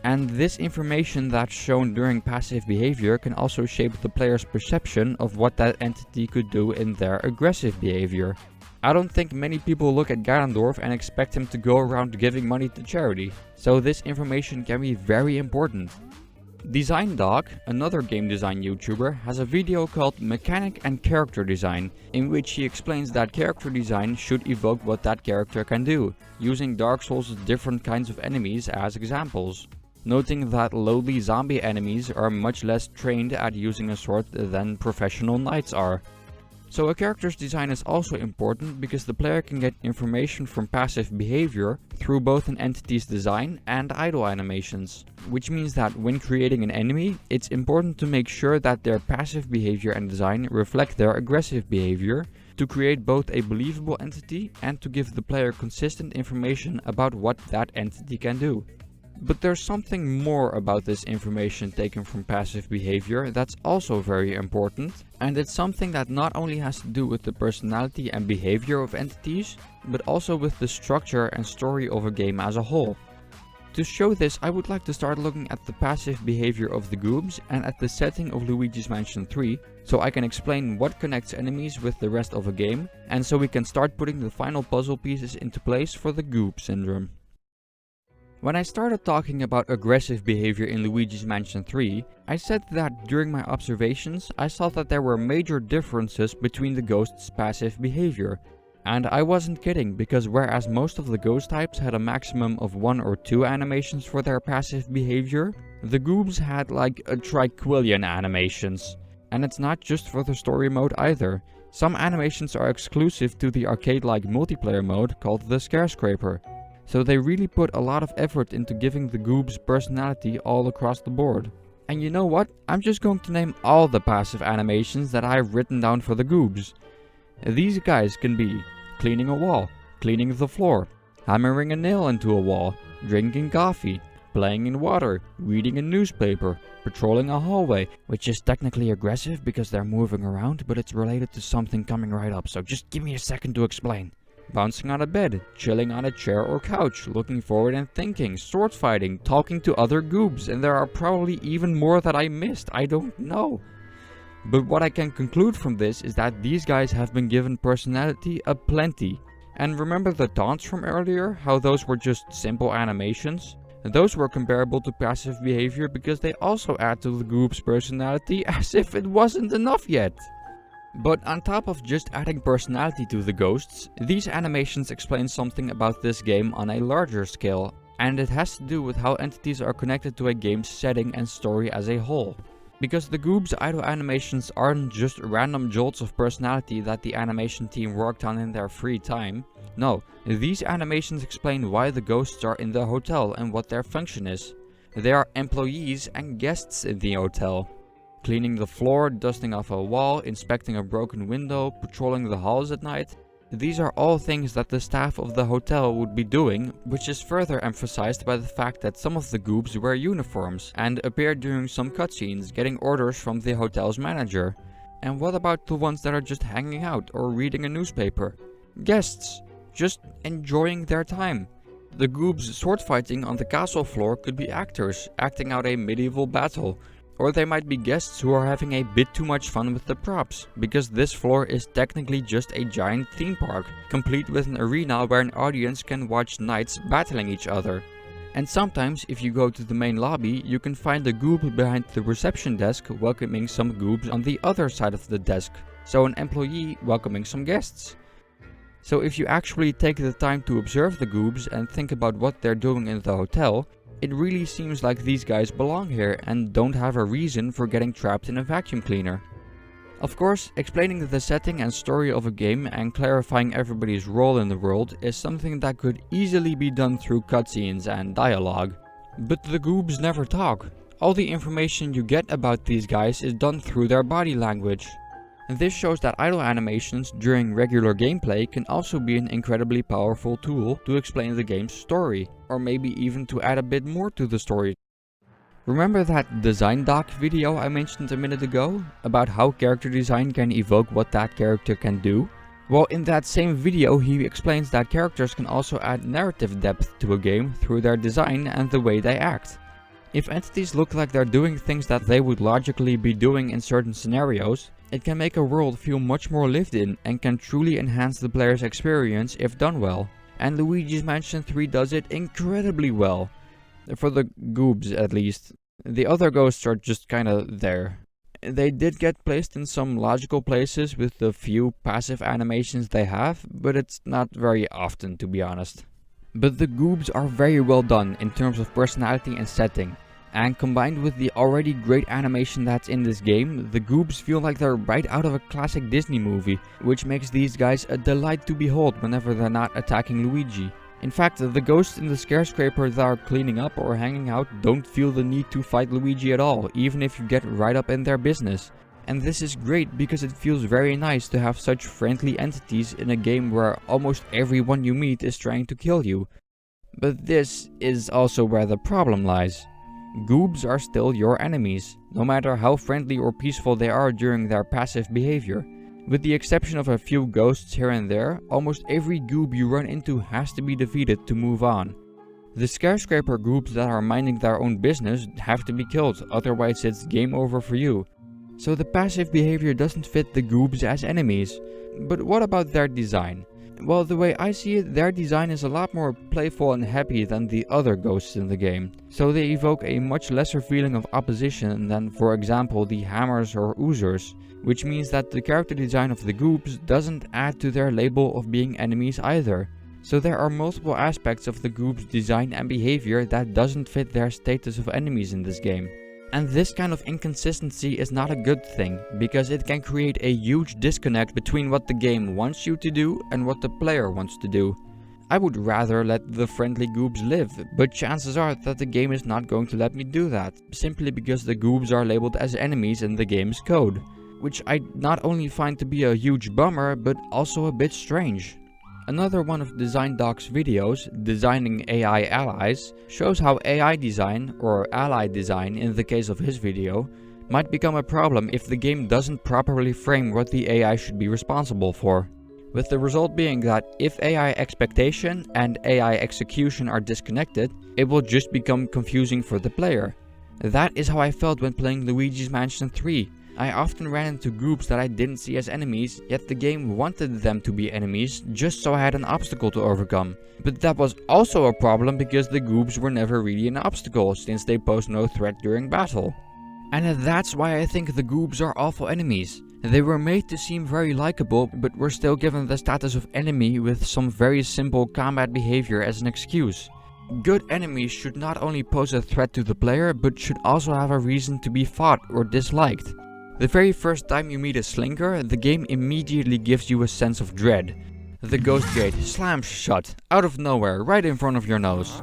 And this information that's shown during passive behavior can also shape the player's perception of what that entity could do in their aggressive behavior. I don't think many people look at Ganondorf and expect him to go around giving money to charity, so this information can be very important. Design Dog, another game design YouTuber, has a video called Mechanic and Character Design, in which he explains that character design should evoke what that character can do, using Dark Souls' different kinds of enemies as examples. noting that lowly zombie enemies are much less trained at using a sword than professional knights are. So a character's design is also important because the player can get information from passive behavior through both an entity's design and idle animations. Which means that when creating an enemy, it's important to make sure that their passive behavior and design reflect their aggressive behavior, to create both a believable entity and to give the player consistent information about what that entity can do. But there's something more about this information taken from passive behavior that's also very important, and it's something that not only has to do with the personality and behavior of entities, but also with the structure and story of a game as a whole. To show this, I would like to start looking at the passive behavior of the goobs and at the setting of Luigi's Mansion 3, so I can explain what connects enemies with the rest of a game, and so we can start putting the final puzzle pieces into place for the goob syndrome. When I started talking about aggressive behavior in Luigi's Mansion 3, I said that during my observations I saw that there were major differences between the ghosts' passive behavior. And I wasn't kidding, because whereas most of the ghost types had a maximum of 1 or 2 animations for their passive behavior, the goobs had like a triquillion animations. And it's not just for the story mode either. Some animations are exclusive to the arcade-like multiplayer mode called the Scarescraper. So they really put a lot of effort into giving the goobs personality all across the board. And you know what? I'm just going to name all the passive animations that I've written down for the goobs. These guys can be cleaning a wall, cleaning the floor, hammering a nail into a wall, drinking coffee, playing in water, reading a newspaper, patrolling a hallway, which is technically aggressive because they're moving around, but it's related to something coming right up, so just give me a second to explain. Bouncing on a bed, chilling on a chair or couch, looking forward and thinking, sword fighting, talking to other goobs, and there are probably even more that I missed, I don't know. But what I can conclude from this is that these guys have been given personality aplenty. And remember the taunts from earlier, how those were just simple animations? Those were comparable to passive behavior because they also add to the goob's personality as if it wasn't enough yet. But on top of just adding personality to the ghosts, these animations explain something about this game on a larger scale, and it has to do with how entities are connected to a game's setting and story as a whole. Because the goob's idle animations aren't just random jolts of personality that the animation team worked on in their free time. No, these animations explain why the ghosts are in the hotel and what their function is. They are employees and guests in the hotel. Cleaning the floor, dusting off a wall, inspecting a broken window, patrolling the halls at night. These are all things that the staff of the hotel would be doing, which is further emphasized by the fact that some of the goobs wear uniforms and appear during some cutscenes, getting orders from the hotel's manager. And what about the ones that are just hanging out or reading a newspaper? Guests, just enjoying their time. The goobs sword fighting on the castle floor could be actors, acting out a medieval battle. Or they might be guests who are having a bit too much fun with the props, because this floor is technically just a giant theme park, complete with an arena where an audience can watch knights battling each other. And sometimes, if you go to the main lobby, you can find a goob behind the reception desk welcoming some goobs on the other side of the desk, so an employee welcoming some guests. So if you actually take the time to observe the goobs and think about what they're doing in the hotel, it really seems like these guys belong here and don't have a reason for getting trapped in a vacuum cleaner. Of course, explaining the setting and story of a game and clarifying everybody's role in the world is something that could easily be done through cutscenes and dialogue. But the goobs never talk. All the information you get about these guys is done through their body language. And this shows that idle animations during regular gameplay can also be an incredibly powerful tool to explain the game's story, or maybe even to add a bit more to the story. Remember that design doc video I mentioned a minute ago, about how character design can evoke what that character can do? Well, in that same video he explains that characters can also add narrative depth to a game through their design and the way they act. If entities look like they're doing things that they would logically be doing in certain scenarios, it can make a world feel much more lived in and can truly enhance the player's experience if done well. And Luigi's Mansion 3 does it incredibly well. For the goobs at least. The other ghosts are just kinda there. They did get placed in some logical places with the few passive animations they have, but it's not very often, to be honest. But the goobs are very well done in terms of personality and setting. And combined with the already great animation that's in this game, the goobs feel like they're right out of a classic Disney movie, which makes these guys a delight to behold whenever they're not attacking Luigi. In fact, the ghosts in the skyscraper that are cleaning up or hanging out don't feel the need to fight Luigi at all, even if you get right up in their business. And this is great because it feels very nice to have such friendly entities in a game where almost everyone you meet is trying to kill you. But this is also where the problem lies. Goobs are still your enemies, no matter how friendly or peaceful they are during their passive behavior. With the exception of a few ghosts here and there, almost every goob you run into has to be defeated to move on. The skyscraper goobs that are minding their own business have to be killed, otherwise it's game over for you. So the passive behavior doesn't fit the goobs as enemies. But what about their design? Well, the way I see it, their design is a lot more playful and happy than the other ghosts in the game. So they evoke a much lesser feeling of opposition than, for example, the hammers or oozers. Which means that the character design of the goobs doesn't add to their label of being enemies either. So there are multiple aspects of the goobs' design and behavior that doesn't fit their status of enemies in this game. And this kind of inconsistency is not a good thing, because it can create a huge disconnect between what the game wants you to do and what the player wants to do. I would rather let the friendly goobs live, but chances are that the game is not going to let me do that, simply because the goobs are labeled as enemies in the game's code. Which I not only find to be a huge bummer, but also a bit strange. Another one of DesignDoc's videos, Designing AI Allies, shows how AI design, or ally design in the case of his video, might become a problem if the game doesn't properly frame what the AI should be responsible for. With the result being that if AI expectation and AI execution are disconnected, it will just become confusing for the player. That is how I felt when playing Luigi's Mansion 3. I often ran into goobs that I didn't see as enemies, yet the game wanted them to be enemies just so I had an obstacle to overcome. But that was also a problem because the goobs were never really an obstacle, since they pose no threat during battle. And that's why I think the goobs are awful enemies. They were made to seem very likable, but were still given the status of enemy with some very simple combat behavior as an excuse. Good enemies should not only pose a threat to the player, but should also have a reason to be fought or disliked. The very first time you meet a Slinker, the game immediately gives you a sense of dread. The ghost gate slams shut, out of nowhere, right in front of your nose.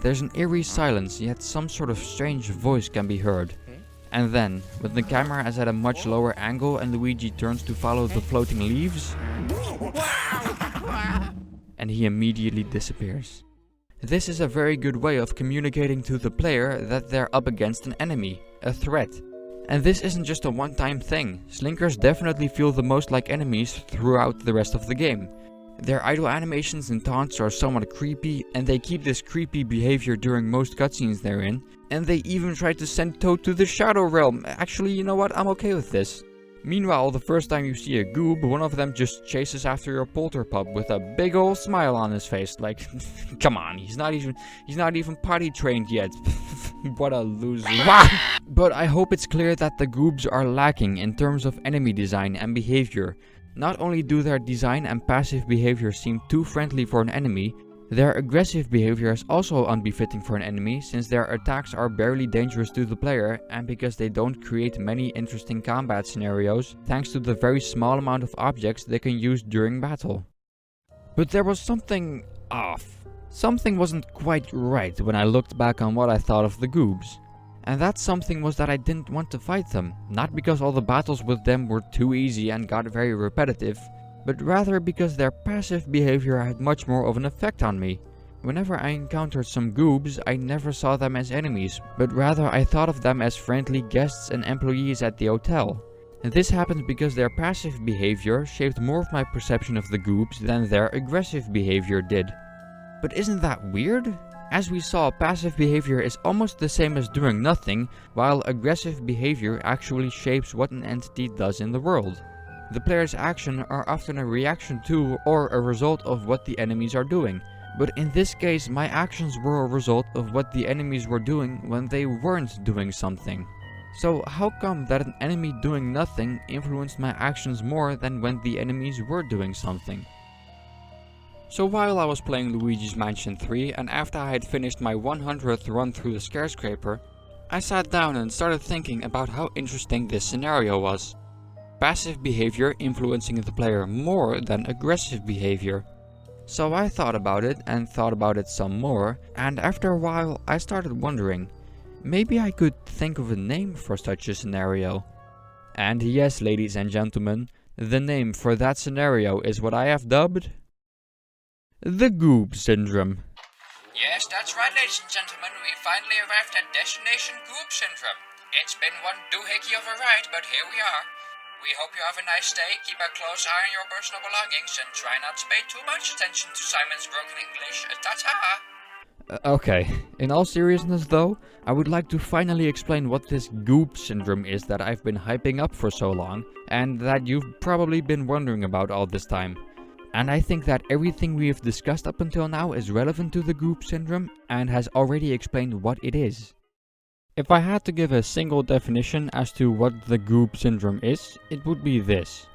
There's an eerie silence, yet some sort of strange voice can be heard. And then, when the camera is at a much lower angle and Luigi turns to follow the floating leaves, and he immediately disappears. This is a very good way of communicating to the player that they're up against an enemy, a threat. And this isn't just a one-time thing. Slinkers definitely feel the most like enemies throughout the rest of the game. Their idle animations and taunts are somewhat creepy, and they keep this creepy behavior during most cutscenes they're in. And they even try to send Toad to the Shadow Realm. Actually, you know what? I'm okay with this. Meanwhile, the first time you see a goob, one of them just chases after your Polterpup with a big ol' smile on his face. Like, come on, he's not even potty trained yet. What a loser. But I hope it's clear that the goobs are lacking in terms of enemy design and behavior. Not only do their design and passive behavior seem too friendly for an enemy, their aggressive behavior is also unbefitting for an enemy, since their attacks are barely dangerous to the player and because they don't create many interesting combat scenarios thanks to the very small amount of objects they can use during battle. But there was something off. Something wasn't quite right when I looked back on what I thought of the goobs. And that something was that I didn't want to fight them, not because all the battles with them were too easy and got very repetitive, but rather because their passive behavior had much more of an effect on me. Whenever I encountered some goobs, I never saw them as enemies, but rather I thought of them as friendly guests and employees at the hotel. And this happened because their passive behavior shaped more of my perception of the goobs than their aggressive behavior did. But isn't that weird? As we saw, passive behavior is almost the same as doing nothing, while aggressive behavior actually shapes what an entity does in the world. The player's actions are often a reaction to or a result of what the enemies are doing. But in this case, my actions were a result of what the enemies were doing when they weren't doing something. So how come that an enemy doing nothing influenced my actions more than when the enemies were doing something? So while I was playing Luigi's Mansion 3 and after I had finished my 100th run through the Scarescraper, I sat down and started thinking about how interesting this scenario was. Passive behavior influencing the player more than aggressive behavior. So I thought about it and thought about it some more, and after a while I started wondering, maybe I could think of a name for such a scenario. And yes, ladies and gentlemen, the name for that scenario is what I have dubbed the Goob Syndrome. Yes, that's right, ladies and gentlemen. We finally arrived at Destination Goob Syndrome. It's been one doohickey of a ride, but here we are. We hope you have a nice day, keep a close eye on your personal belongings, and try not to pay too much attention to Simon's broken English. Ta-ta! Okay, in all seriousness though, I would like to finally explain what this Goob Syndrome is that I've been hyping up for so long, and that you've probably been wondering about all this time. And I think that everything we have discussed up until now is relevant to the Goob Syndrome and has already explained what it is. If I had to give a single definition as to what the Goob Syndrome is, it would be this.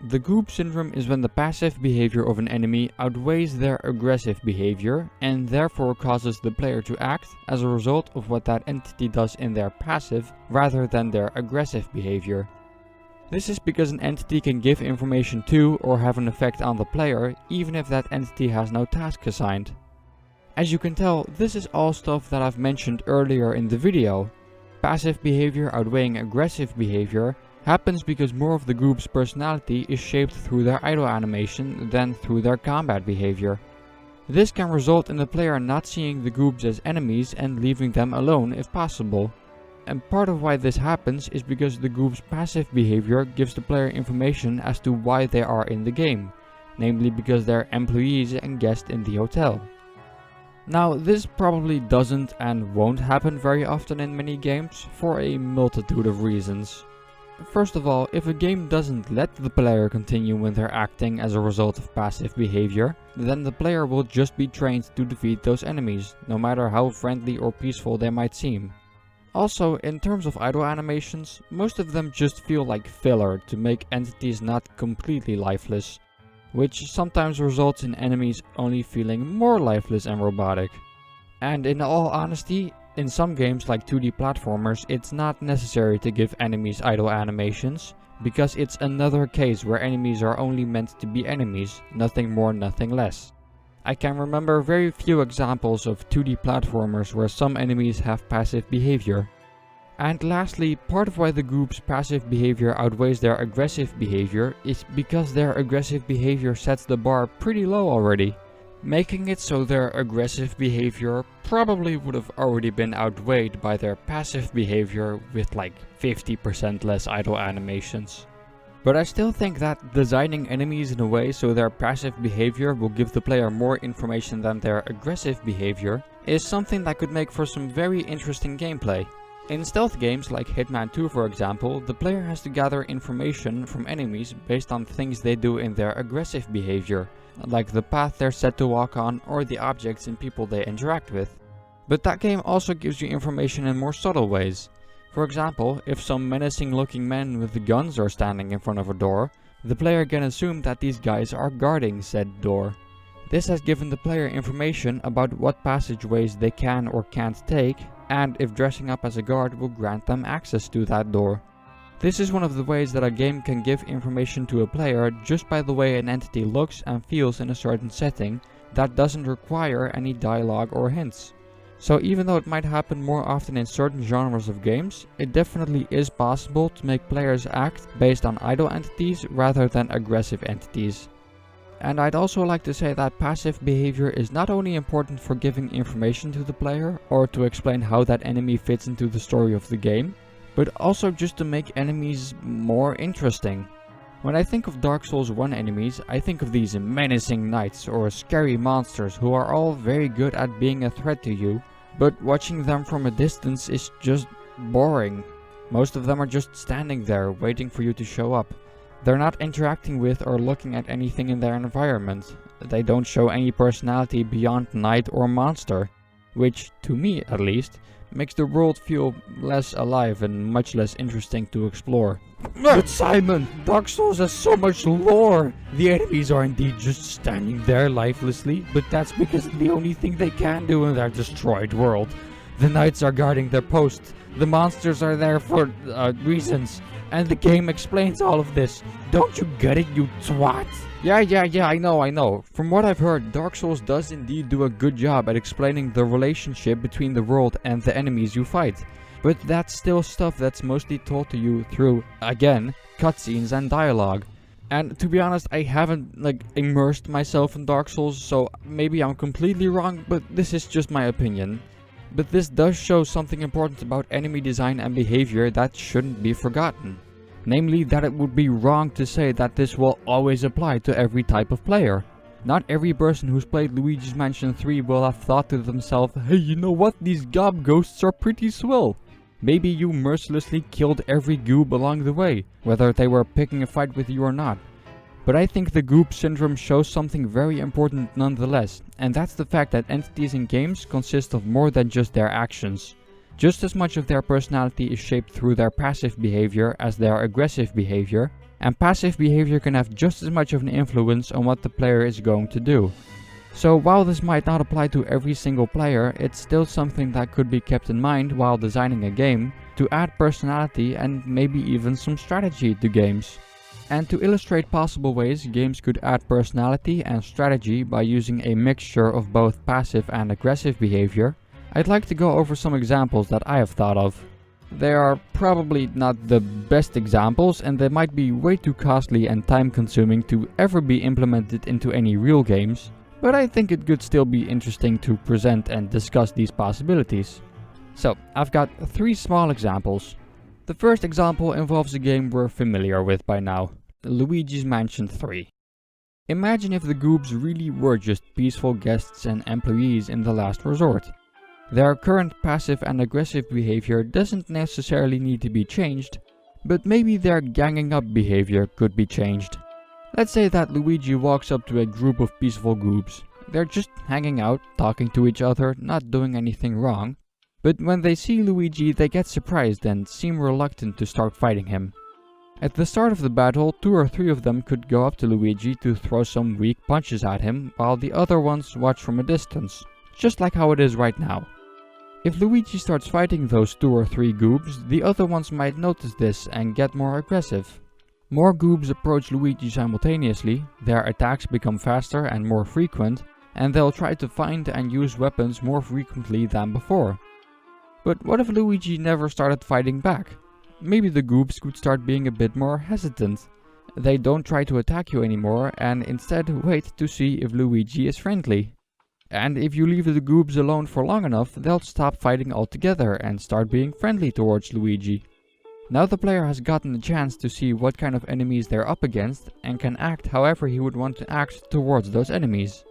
The Goob Syndrome is when the passive behavior of an enemy outweighs their aggressive behavior and therefore causes the player to act as a result of what that entity does in their passive rather than their aggressive behavior. This is because an entity can give information to or have an effect on the player even if that entity has no task assigned. As you can tell, this is all stuff that I've mentioned earlier in the video. Passive behavior outweighing aggressive behavior happens because more of the Goob's personality is shaped through their idle animation than through their combat behavior. This can result in the player not seeing the Goobs as enemies and leaving them alone if possible. And part of why this happens is because the Goob's passive behavior gives the player information as to why they are in the game, namely because they're employees and guests in the hotel. Now, this probably doesn't and won't happen very often in many games for a multitude of reasons. First of all, if a game doesn't let the player continue when they're acting as a result of passive behavior, then the player will just be trained to defeat those enemies, no matter how friendly or peaceful they might seem. Also, in terms of idle animations, most of them just feel like filler to make entities not completely lifeless, which sometimes results in enemies only feeling more lifeless and robotic. And in all honesty, in some games like 2D platformers, it's not necessary to give enemies idle animations, because it's another case where enemies are only meant to be enemies, nothing more, nothing less. I can remember very few examples of 2D platformers where some enemies have passive behavior. And lastly, part of why the Goob's passive behavior outweighs their aggressive behavior is because their aggressive behavior sets the bar pretty low already, making it so their aggressive behavior probably would have already been outweighed by their passive behavior with like 50% less idle animations. But I still think that designing enemies in a way so their passive behavior will give the player more information than their aggressive behavior is something that could make for some very interesting gameplay. In stealth games like Hitman 2 for example, the player has to gather information from enemies based on things they do in their aggressive behavior, like the path they're set to walk on or the objects and people they interact with. But that game also gives you information in more subtle ways. For example, if some menacing looking men with guns are standing in front of a door, the player can assume that these guys are guarding said door. This has given the player information about what passageways they can or can't take, and if dressing up as a guard will grant them access to that door. This is one of the ways that a game can give information to a player just by the way an entity looks and feels in a certain setting that doesn't require any dialogue or hints. So even though it might happen more often in certain genres of games, it definitely is possible to make players act based on idle entities rather than aggressive entities. And I'd also like to say that passive behavior is not only important for giving information to the player or to explain how that enemy fits into the story of the game, but also just to make enemies more interesting. When I think of Dark Souls 1 enemies, I think of these menacing knights or scary monsters who are all very good at being a threat to you, but watching them from a distance is just boring. Most of them are just standing there waiting for you to show up. They're not interacting with or looking at anything in their environment. They don't show any personality beyond knight or monster, which, to me at least, Makes the world feel less alive and much less interesting to explore. But Simon, Dark Souls has so much lore! The enemies are indeed just standing there lifelessly, but that's because it's the only thing they can do in their destroyed world. The knights are guarding their post, the monsters are there for reasons, and the game explains all of this. Don't you get it, you twat? Yeah, I know. From what I've heard, Dark Souls does indeed do a good job at explaining the relationship between the world and the enemies you fight. But that's still stuff that's mostly told to you through, again, cutscenes and dialogue. And to be honest, I haven't immersed myself in Dark Souls, so maybe I'm completely wrong, but this is just my opinion. But this does show something important about enemy design and behavior that shouldn't be forgotten. Namely, that it would be wrong to say that this will always apply to every type of player. Not every person who's played Luigi's Mansion 3 will have thought to themselves, hey, you know what, these gob ghosts are pretty swell. Maybe you mercilessly killed every goob along the way, whether they were picking a fight with you or not. But I think the Goop Syndrome shows something very important nonetheless, and that's the fact that entities in games consist of more than just their actions. Just as much of their personality is shaped through their passive behavior as their aggressive behavior, and passive behavior can have just as much of an influence on what the player is going to do. So while this might not apply to every single player, it's still something that could be kept in mind while designing a game, to add personality and maybe even some strategy to games. And to illustrate possible ways games could add personality and strategy by using a mixture of both passive and aggressive behavior, I'd like to go over some examples that I have thought of. They are probably not the best examples, and they might be way too costly and time consuming to ever be implemented into any real games, but I think it could still be interesting to present and discuss these possibilities. So, I've got 3 small examples. The first example involves a game we're familiar with by now, Luigi's Mansion 3. Imagine if the Goobs really were just peaceful guests and employees in the last resort. Their current passive and aggressive behavior doesn't necessarily need to be changed, but maybe their ganging up behavior could be changed. Let's say that Luigi walks up to a group of peaceful Goobs. They're just hanging out, talking to each other, not doing anything wrong. But when they see Luigi, they get surprised and seem reluctant to start fighting him. At the start of the battle, 2 or 3 of them could go up to Luigi to throw some weak punches at him, while the other ones watch from a distance, just like how it is right now. If Luigi starts fighting those 2 or 3 Goobs, the other ones might notice this and get more aggressive. More Goobs approach Luigi simultaneously, their attacks become faster and more frequent, and they'll try to find and use weapons more frequently than before. But what if Luigi never started fighting back? Maybe the Goobs could start being a bit more hesitant. They don't try to attack you anymore and instead wait to see if Luigi is friendly. And if you leave the Goobs alone for long enough, they'll stop fighting altogether and start being friendly towards Luigi. Now the player has gotten a chance to see what kind of enemies they're up against and can act however he would want to act towards those enemies.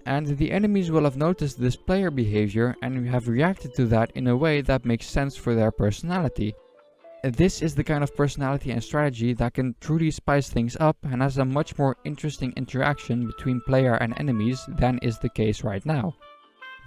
And the enemies will have noticed this player behavior and have reacted to that in a way that makes sense for their personality. This is the kind of personality and strategy that can truly spice things up and has a much more interesting interaction between player and enemies than is the case right now.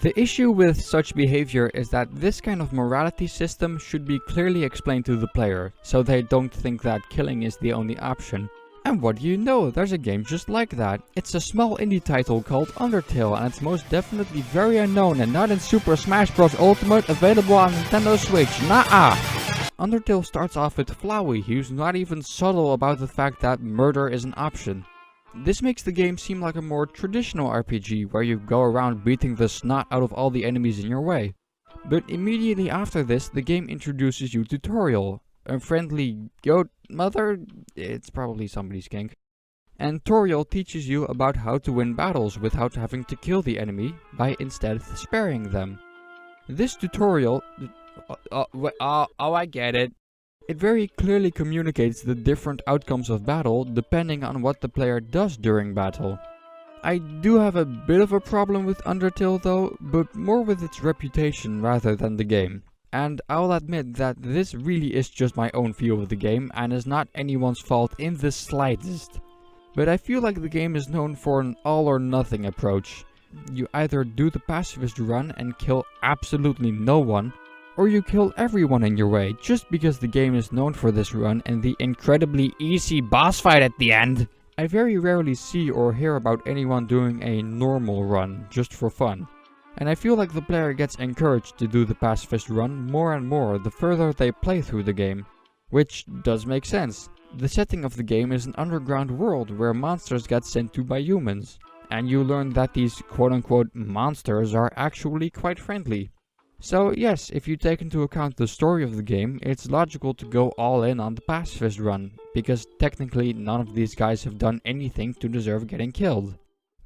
The issue with such behavior is that this kind of morality system should be clearly explained to the player, so they don't think that killing is the only option. And what do you know, there's a game just like that. It's a small indie title called Undertale, and it's most definitely very unknown and not in Super Smash Bros. Ultimate, available on Nintendo Switch. Nah-ah! Undertale starts off with Flowey, who's not even subtle about the fact that murder is an option. This makes the game seem like a more traditional RPG, where you go around beating the snot out of all the enemies in your way. But immediately after this, the game introduces you to Toriel, a friendly goat mother? It's probably somebody's kink. And Toriel teaches you about how to win battles without having to kill the enemy, by instead sparing them. This tutorial... I get it. It very clearly communicates the different outcomes of battle depending on what the player does during battle. I do have a bit of a problem with Undertale though, but more with its reputation rather than the game. And I'll admit that this really is just my own view of the game and is not anyone's fault in the slightest. But I feel like the game is known for an all or nothing approach. You either do the pacifist run and kill absolutely no one, or you kill everyone in your way just because the game is known for this run and the incredibly easy boss fight at the end. I very rarely see or hear about anyone doing a normal run just for fun. And I feel like the player gets encouraged to do the pacifist run more and more the further they play through the game. Which does make sense. The setting of the game is an underground world where monsters get sent to by humans. And you learn that these quote-unquote monsters are actually quite friendly. So yes, if you take into account the story of the game, it's logical to go all in on the pacifist run, because technically none of these guys have done anything to deserve getting killed.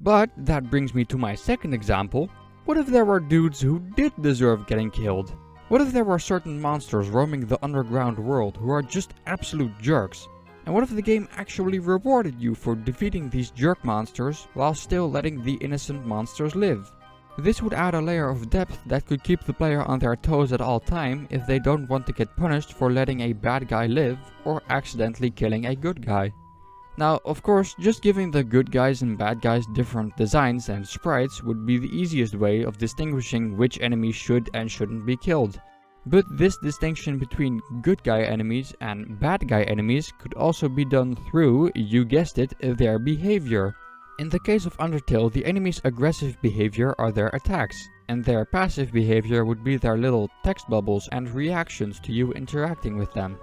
But that brings me to my second example. What if there were dudes who did deserve getting killed? What if there were certain monsters roaming the underground world who are just absolute jerks? And what if the game actually rewarded you for defeating these jerk monsters while still letting the innocent monsters live? This would add a layer of depth that could keep the player on their toes at all time if they don't want to get punished for letting a bad guy live or accidentally killing a good guy. Now, of course, just giving the good guys and bad guys different designs and sprites would be the easiest way of distinguishing which enemies should and shouldn't be killed. But this distinction between good guy enemies and bad guy enemies could also be done through, you guessed it, their behavior. In the case of Undertale, the enemy's aggressive behavior are their attacks, and their passive behavior would be their little text bubbles and reactions to you interacting with them.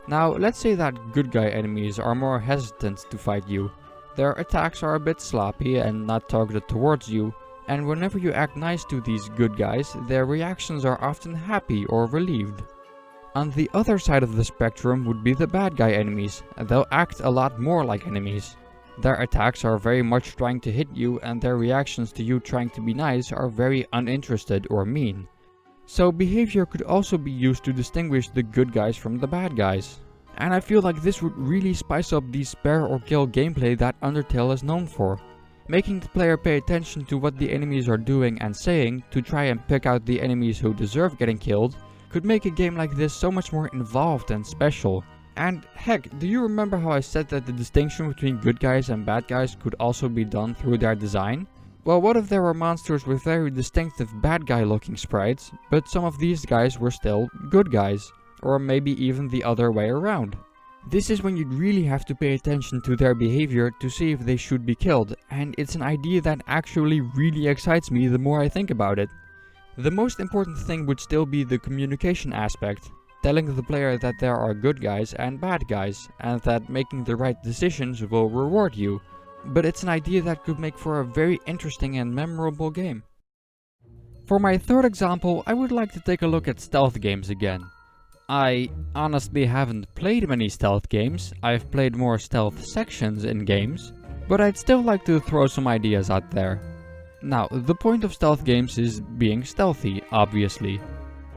Now, let's say that good guy enemies are more hesitant to fight you. Their attacks are a bit sloppy and not targeted towards you, and whenever you act nice to these good guys, their reactions are often happy or relieved. On the other side of the spectrum would be the bad guy enemies, and they'll act a lot more like enemies. Their attacks are very much trying to hit you, and their reactions to you trying to be nice are very uninterested or mean. So behavior could also be used to distinguish the good guys from the bad guys. And I feel like this would really spice up the spare or kill gameplay that Undertale is known for. Making the player pay attention to what the enemies are doing and saying to try and pick out the enemies who deserve getting killed could make a game like this so much more involved and special. And heck, do you remember how I said that the distinction between good guys and bad guys could also be done through their design? Well, what if there were monsters with very distinctive bad guy looking sprites, but some of these guys were still good guys? Or maybe even the other way around. This is when you'd really have to pay attention to their behavior to see if they should be killed, and it's an idea that actually really excites me the more I think about it. The most important thing would still be the communication aspect, telling the player that there are good guys and bad guys, and that making the right decisions will reward you. But it's an idea that could make for a very interesting and memorable game. For my third example, I would like to take a look at stealth games again. I honestly haven't played many stealth games, I've played more stealth sections in games, but I'd still like to throw some ideas out there. Now, the point of stealth games is being stealthy, obviously.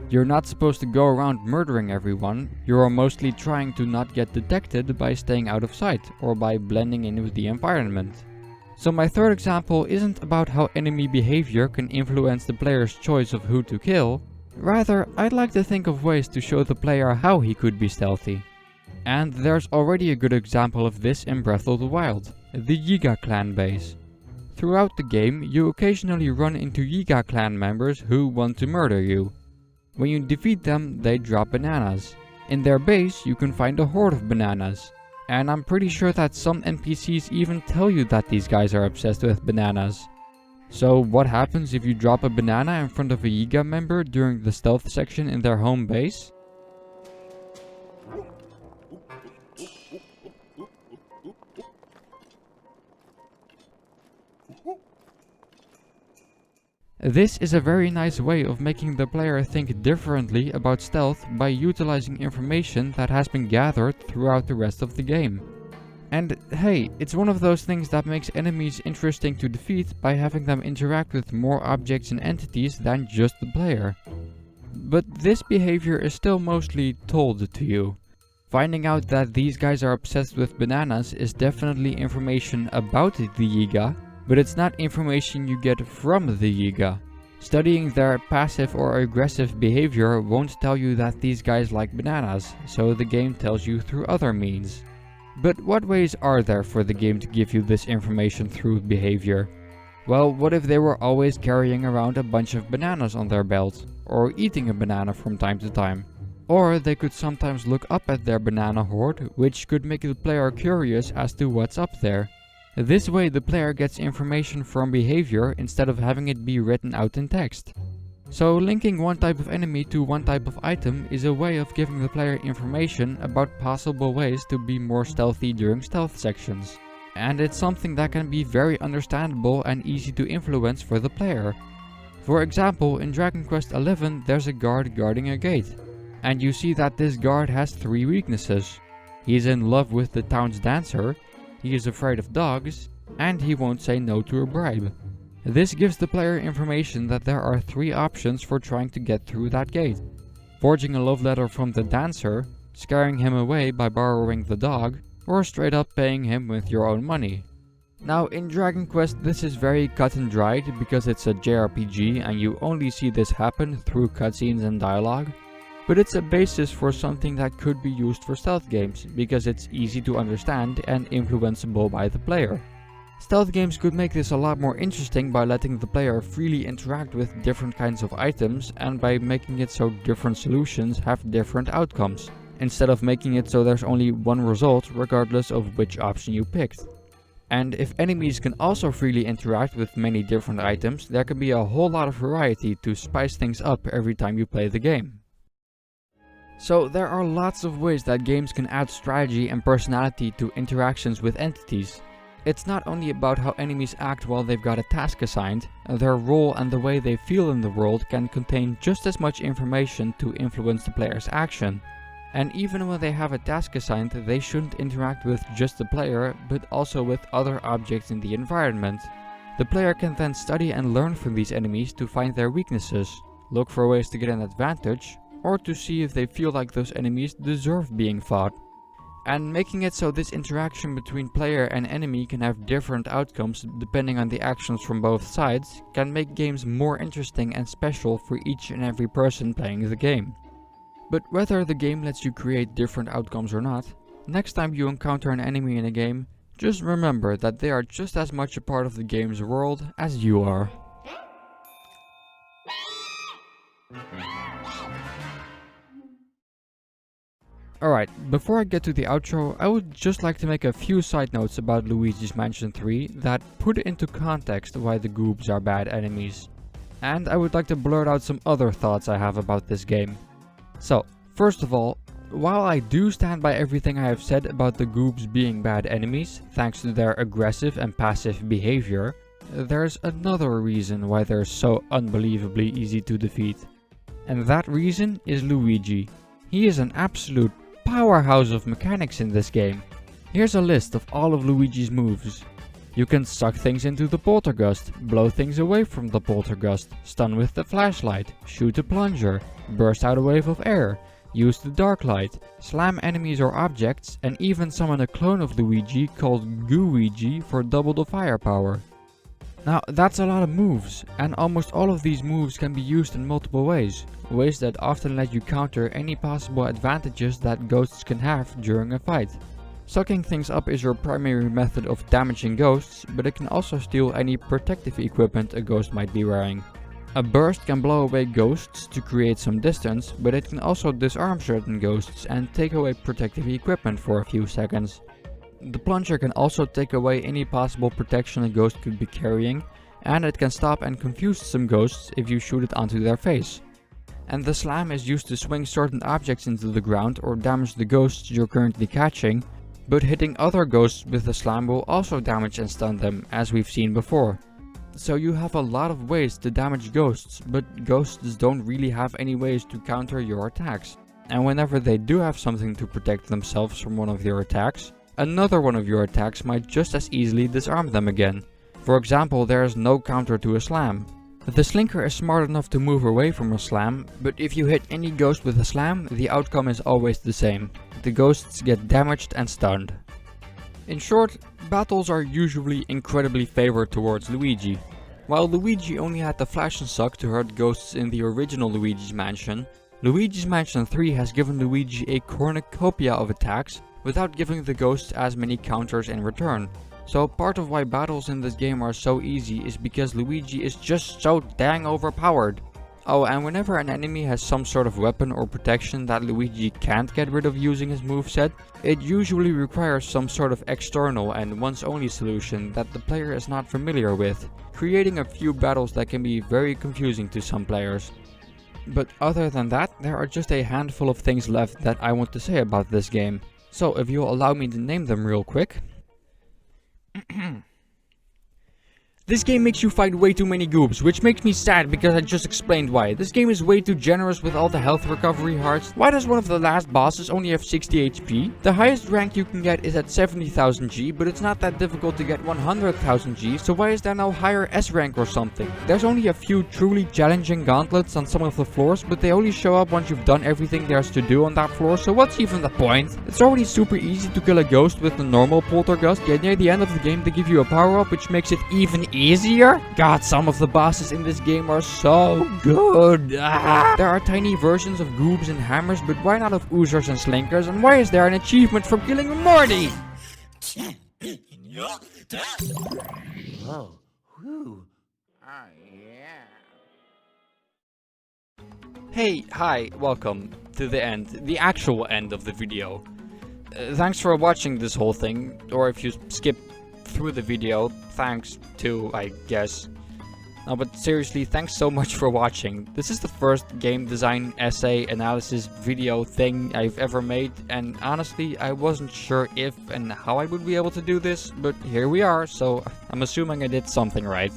You're not supposed to go around murdering everyone, you're mostly trying to not get detected by staying out of sight or by blending in with the environment. So my third example isn't about how enemy behavior can influence the player's choice of who to kill. Rather, I'd like to think of ways to show the player how he could be stealthy. And there's already a good example of this in Breath of the Wild, the Yiga clan base. Throughout the game, you occasionally run into Yiga clan members who want to murder you. When you defeat them, they drop bananas. In their base, you can find a horde of bananas. And I'm pretty sure that some NPCs even tell you that these guys are obsessed with bananas. So what happens if you drop a banana in front of a Yiga member during the stealth section in their home base? This is a very nice way of making the player think differently about stealth by utilizing information that has been gathered throughout the rest of the game. And hey, it's one of those things that makes enemies interesting to defeat by having them interact with more objects and entities than just the player. But this behavior is still mostly told to you. Finding out that these guys are obsessed with bananas is definitely information about the Yiga, but it's not information you get from the Yiga. Studying their passive or aggressive behavior won't tell you that these guys like bananas, so the game tells you through other means. But what ways are there for the game to give you this information through behavior? Well, what if they were always carrying around a bunch of bananas on their belt? or eating a banana from time to time. Or they could sometimes look up at their banana hoard, which could make the player curious as to what's up there. This way the player gets information from behavior instead of having it be written out in text. So linking one type of enemy to one type of item is a way of giving the player information about possible ways to be more stealthy during stealth sections. And it's something that can be very understandable and easy to influence for the player. For example, in Dragon Quest XI there's a guard guarding a gate. And you see that this guard has 3 weaknesses. He is in love with the town's dancer, he is afraid of dogs, and he won't say no to a bribe. This gives the player information that there are 3 options for trying to get through that gate. Forging a love letter from the dancer, scaring him away by borrowing the dog, or straight up paying him with your own money. Now in Dragon Quest this is very cut and dried because it's a JRPG and you only see this happen through cutscenes and dialogue. But it's a basis for something that could be used for stealth games, because it's easy to understand and influenceable by the player. Stealth games could make this a lot more interesting by letting the player freely interact with different kinds of items and by making it so different solutions have different outcomes, instead of making it so there's only one result regardless of which option you picked. And if enemies can also freely interact with many different items, there can be a whole lot of variety to spice things up every time you play the game. So there are lots of ways that games can add strategy and personality to interactions with entities. It's not only about how enemies act while they've got a task assigned, their role and the way they feel in the world can contain just as much information to influence the player's action. And even when they have a task assigned, they shouldn't interact with just the player, but also with other objects in the environment. The player can then study and learn from these enemies to find their weaknesses, look for ways to get an advantage, or to see if they feel like those enemies deserve being fought. And making it so this interaction between player and enemy can have different outcomes depending on the actions from both sides can make games more interesting and special for each and every person playing the game. But whether the game lets you create different outcomes or not, next time you encounter an enemy in a game, just remember that they are just as much a part of the game's world as you are. Alright, before I get to the outro, I would just like to make a few side notes about Luigi's Mansion 3 that put into context why the goobs are bad enemies. And I would like to blurt out some other thoughts I have about this game. So, first of all, while I do stand by everything I have said about the goobs being bad enemies, thanks to their aggressive and passive behavior, there's another reason why they're so unbelievably easy to defeat. And that reason is Luigi. He is an absolute powerhouse of mechanics in this game. Here's a list of all of Luigi's moves. You can suck things into the poltergust, blow things away from the poltergust, stun with the flashlight, shoot a plunger, burst out a wave of air, use the dark light, slam enemies or objects, and even summon a clone of Luigi called Gooigi for double the firepower. Now that's a lot of moves, and almost all of these moves can be used in multiple ways that often let you counter any possible advantages that ghosts can have during a fight. Sucking things up is your primary method of damaging ghosts, but it can also steal any protective equipment a ghost might be wearing. A burst can blow away ghosts to create some distance, but it can also disarm certain ghosts and take away protective equipment for a few seconds. The plunger can also take away any possible protection a ghost could be carrying, and it can stop and confuse some ghosts if you shoot it onto their face. And the slam is used to swing certain objects into the ground or damage the ghosts you're currently catching, but hitting other ghosts with the slam will also damage and stun them, as we've seen before. So you have a lot of ways to damage ghosts, but ghosts don't really have any ways to counter your attacks. And whenever they do have something to protect themselves from one of your attacks, another one of your attacks might just as easily disarm them again. For example, there is no counter to a slam. The Slinker is smart enough to move away from a slam, but if you hit any ghost with a slam, the outcome is always the same. The ghosts get damaged and stunned. In short, battles are usually incredibly favored towards Luigi. While Luigi only had the Flash and Suck to hurt ghosts in the original Luigi's Mansion, Luigi's Mansion 3 has given Luigi a cornucopia of attacks without giving the ghosts as many counters in return. So part of why battles in this game are so easy is because Luigi is just so dang overpowered. Oh, and whenever an enemy has some sort of weapon or protection that Luigi can't get rid of using his moveset, it usually requires some sort of external and once only solution that the player is not familiar with, creating a few battles that can be very confusing to some players. But other than that, there are just a handful of things left that I want to say about this game. So if you'll allow me to name them real quick. This game makes you fight way too many goobs, which makes me sad because I just explained why. This game is way too generous with all the health recovery hearts. Why does one of the last bosses only have 60 HP? The highest rank you can get is at 70,000 G, but it's not that difficult to get 100,000 G, so why is there no higher S rank or something? There's only a few truly challenging gauntlets on some of the floors, but they only show up once you've done everything there's to do on that floor, so what's even the point? It's already super easy to kill a ghost with the normal poltergust, yet near the end of the game they give you a power up which makes it even easier? God, some of the bosses in this game are so good. There are tiny versions of goobs and hammers, but why not of oozers and slinkers? And why is there an achievement for killing Morty? Whoa. Whew. Hey, hi, welcome to the end, the actual end of the video. Thanks for watching this whole thing, or if you skip through the video, thanks too, I guess. No, but seriously, thanks so much for watching. This is the first game design essay analysis video thing I've ever made, and honestly, I wasn't sure if and how I would be able to do this, but here we are, so I'm assuming I did something right.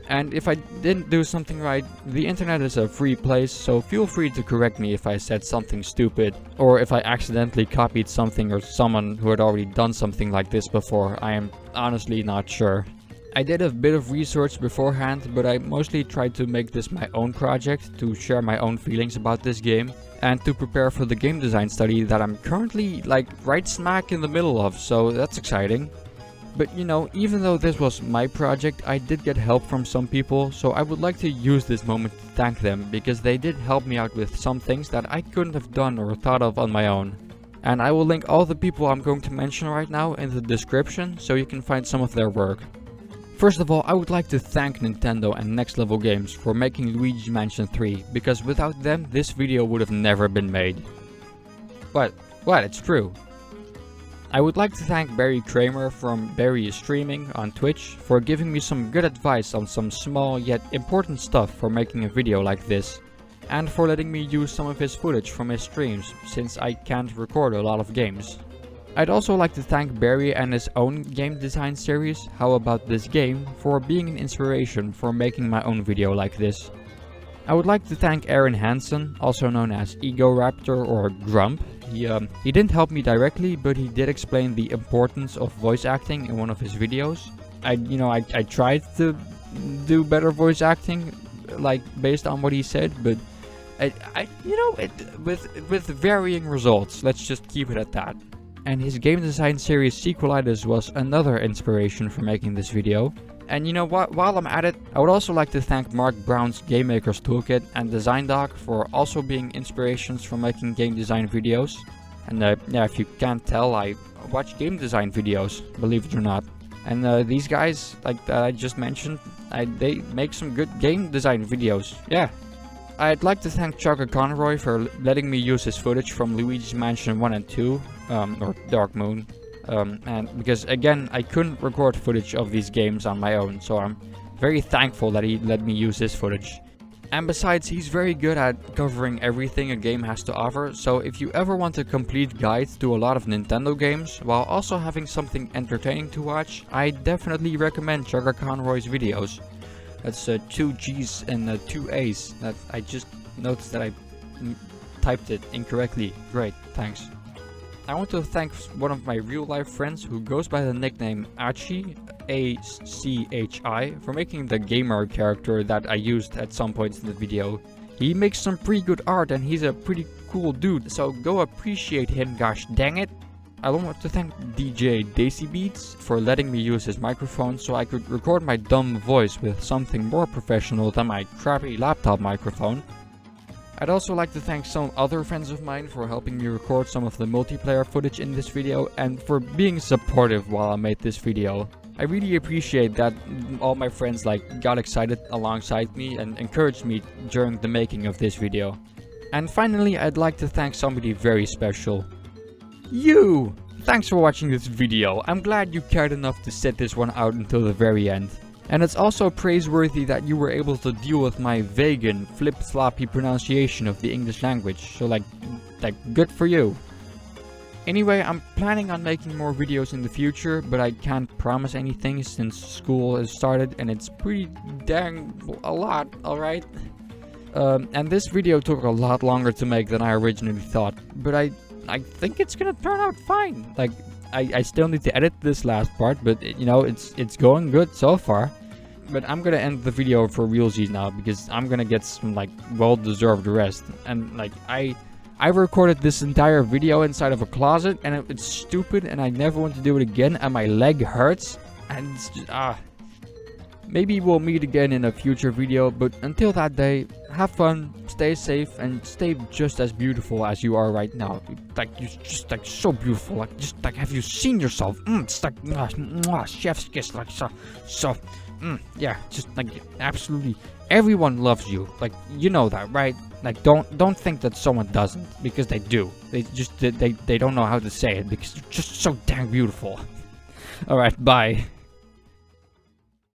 And if I didn't do something right, the internet is a free place, so feel free to correct me if I said something stupid, or if I accidentally copied something or someone who had already done something like this before. I am honestly not sure. I did a bit of research beforehand, but I mostly tried to make this my own project, to share my own feelings about this game, and to prepare for the game design study that I'm currently like right smack in the middle of, so that's exciting. But you know, even though this was my project, I did get help from some people, so I would like to use this moment to thank them, because they did help me out with some things that I couldn't have done or thought of on my own. And I will link all the people I'm going to mention right now in the description, so you can find some of their work. First of all, I would like to thank Nintendo and Next Level Games for making Luigi's Mansion 3, because without them, this video would have never been made. What? It's true. I would like to thank Barry Kramer from Barry is Streaming on Twitch for giving me some good advice on some small yet important stuff for making a video like this, and for letting me use some of his footage from his streams, since I can't record a lot of games. I'd also like to thank Barry and his own game design series, How About This Game, for being an inspiration for making my own video like this. I would like to thank Aaron Hansen, also known as Egoraptor or Grump. He didn't help me directly, but he did explain the importance of voice acting in one of his videos. I tried to do better voice acting, like based on what he said, but with varying results. Let's just keep it at that. And his game design series Sequelitis was another inspiration for making this video. And you know what, while I'm at it, I would also like to thank Mark Brown's Game Maker's Toolkit and DesignDoc for also being inspirations for making game design videos. And yeah, if you can't tell, I watch game design videos, believe it or not. And these guys, like I just mentioned, they make some good game design videos, yeah. I'd like to thank Chugga Conroy for letting me use his footage from Luigi's Mansion 1 and 2, or Dark Moon. And because again, I couldn't record footage of these games on my own, so I'm very thankful that he let me use his footage. And besides, he's very good at covering everything a game has to offer, so if you ever want a complete guide to a lot of Nintendo games, while also having something entertaining to watch, I definitely recommend Chugga Conroy's videos. That's 2 G's and 2 A's. That I just noticed that I typed it incorrectly. Great, thanks. I want to thank one of my real life friends who goes by the nickname Achi, A-C-H-I, for making the gamer character that I used at some points in the video. He makes some pretty good art and he's a pretty cool dude, so go appreciate him, gosh dang it. I want to thank DJ Daisy Beats for letting me use his microphone so I could record my dumb voice with something more professional than my crappy laptop microphone. I'd also like to thank some other friends of mine for helping me record some of the multiplayer footage in this video and for being supportive while I made this video. I really appreciate that all my friends like got excited alongside me and encouraged me during the making of this video. And finally, I'd like to thank somebody very special. You! Thanks for watching this video. I'm glad you cared enough to sit this one out until the very end. And it's also praiseworthy that you were able to deal with my vegan, flip-floppy pronunciation of the English language. So like good for you. Anyway, I'm planning on making more videos in the future, but I can't promise anything since school has started and it's pretty dang a lot, alright? And this video took a lot longer to make than I originally thought, but I think it's gonna turn out fine. Like, I still need to edit this last part, but you know, it's going good so far. But I'm gonna end the video for realsies now because I'm gonna get some like well-deserved rest. And like I recorded this entire video inside of a closet and it's stupid and I never want to do it again and my leg hurts and it's just, maybe we'll meet again in a future video, but until that day, have fun, stay safe and stay just as beautiful as you are right now. Like, you're just like so beautiful, like just like have you seen yourself? It's like chef's kiss, like yeah, just like absolutely everyone loves you. Like, you know that, right? Like, don't think that someone doesn't, because they do. They just they don't know how to say it because you're just so dang beautiful. All right, bye.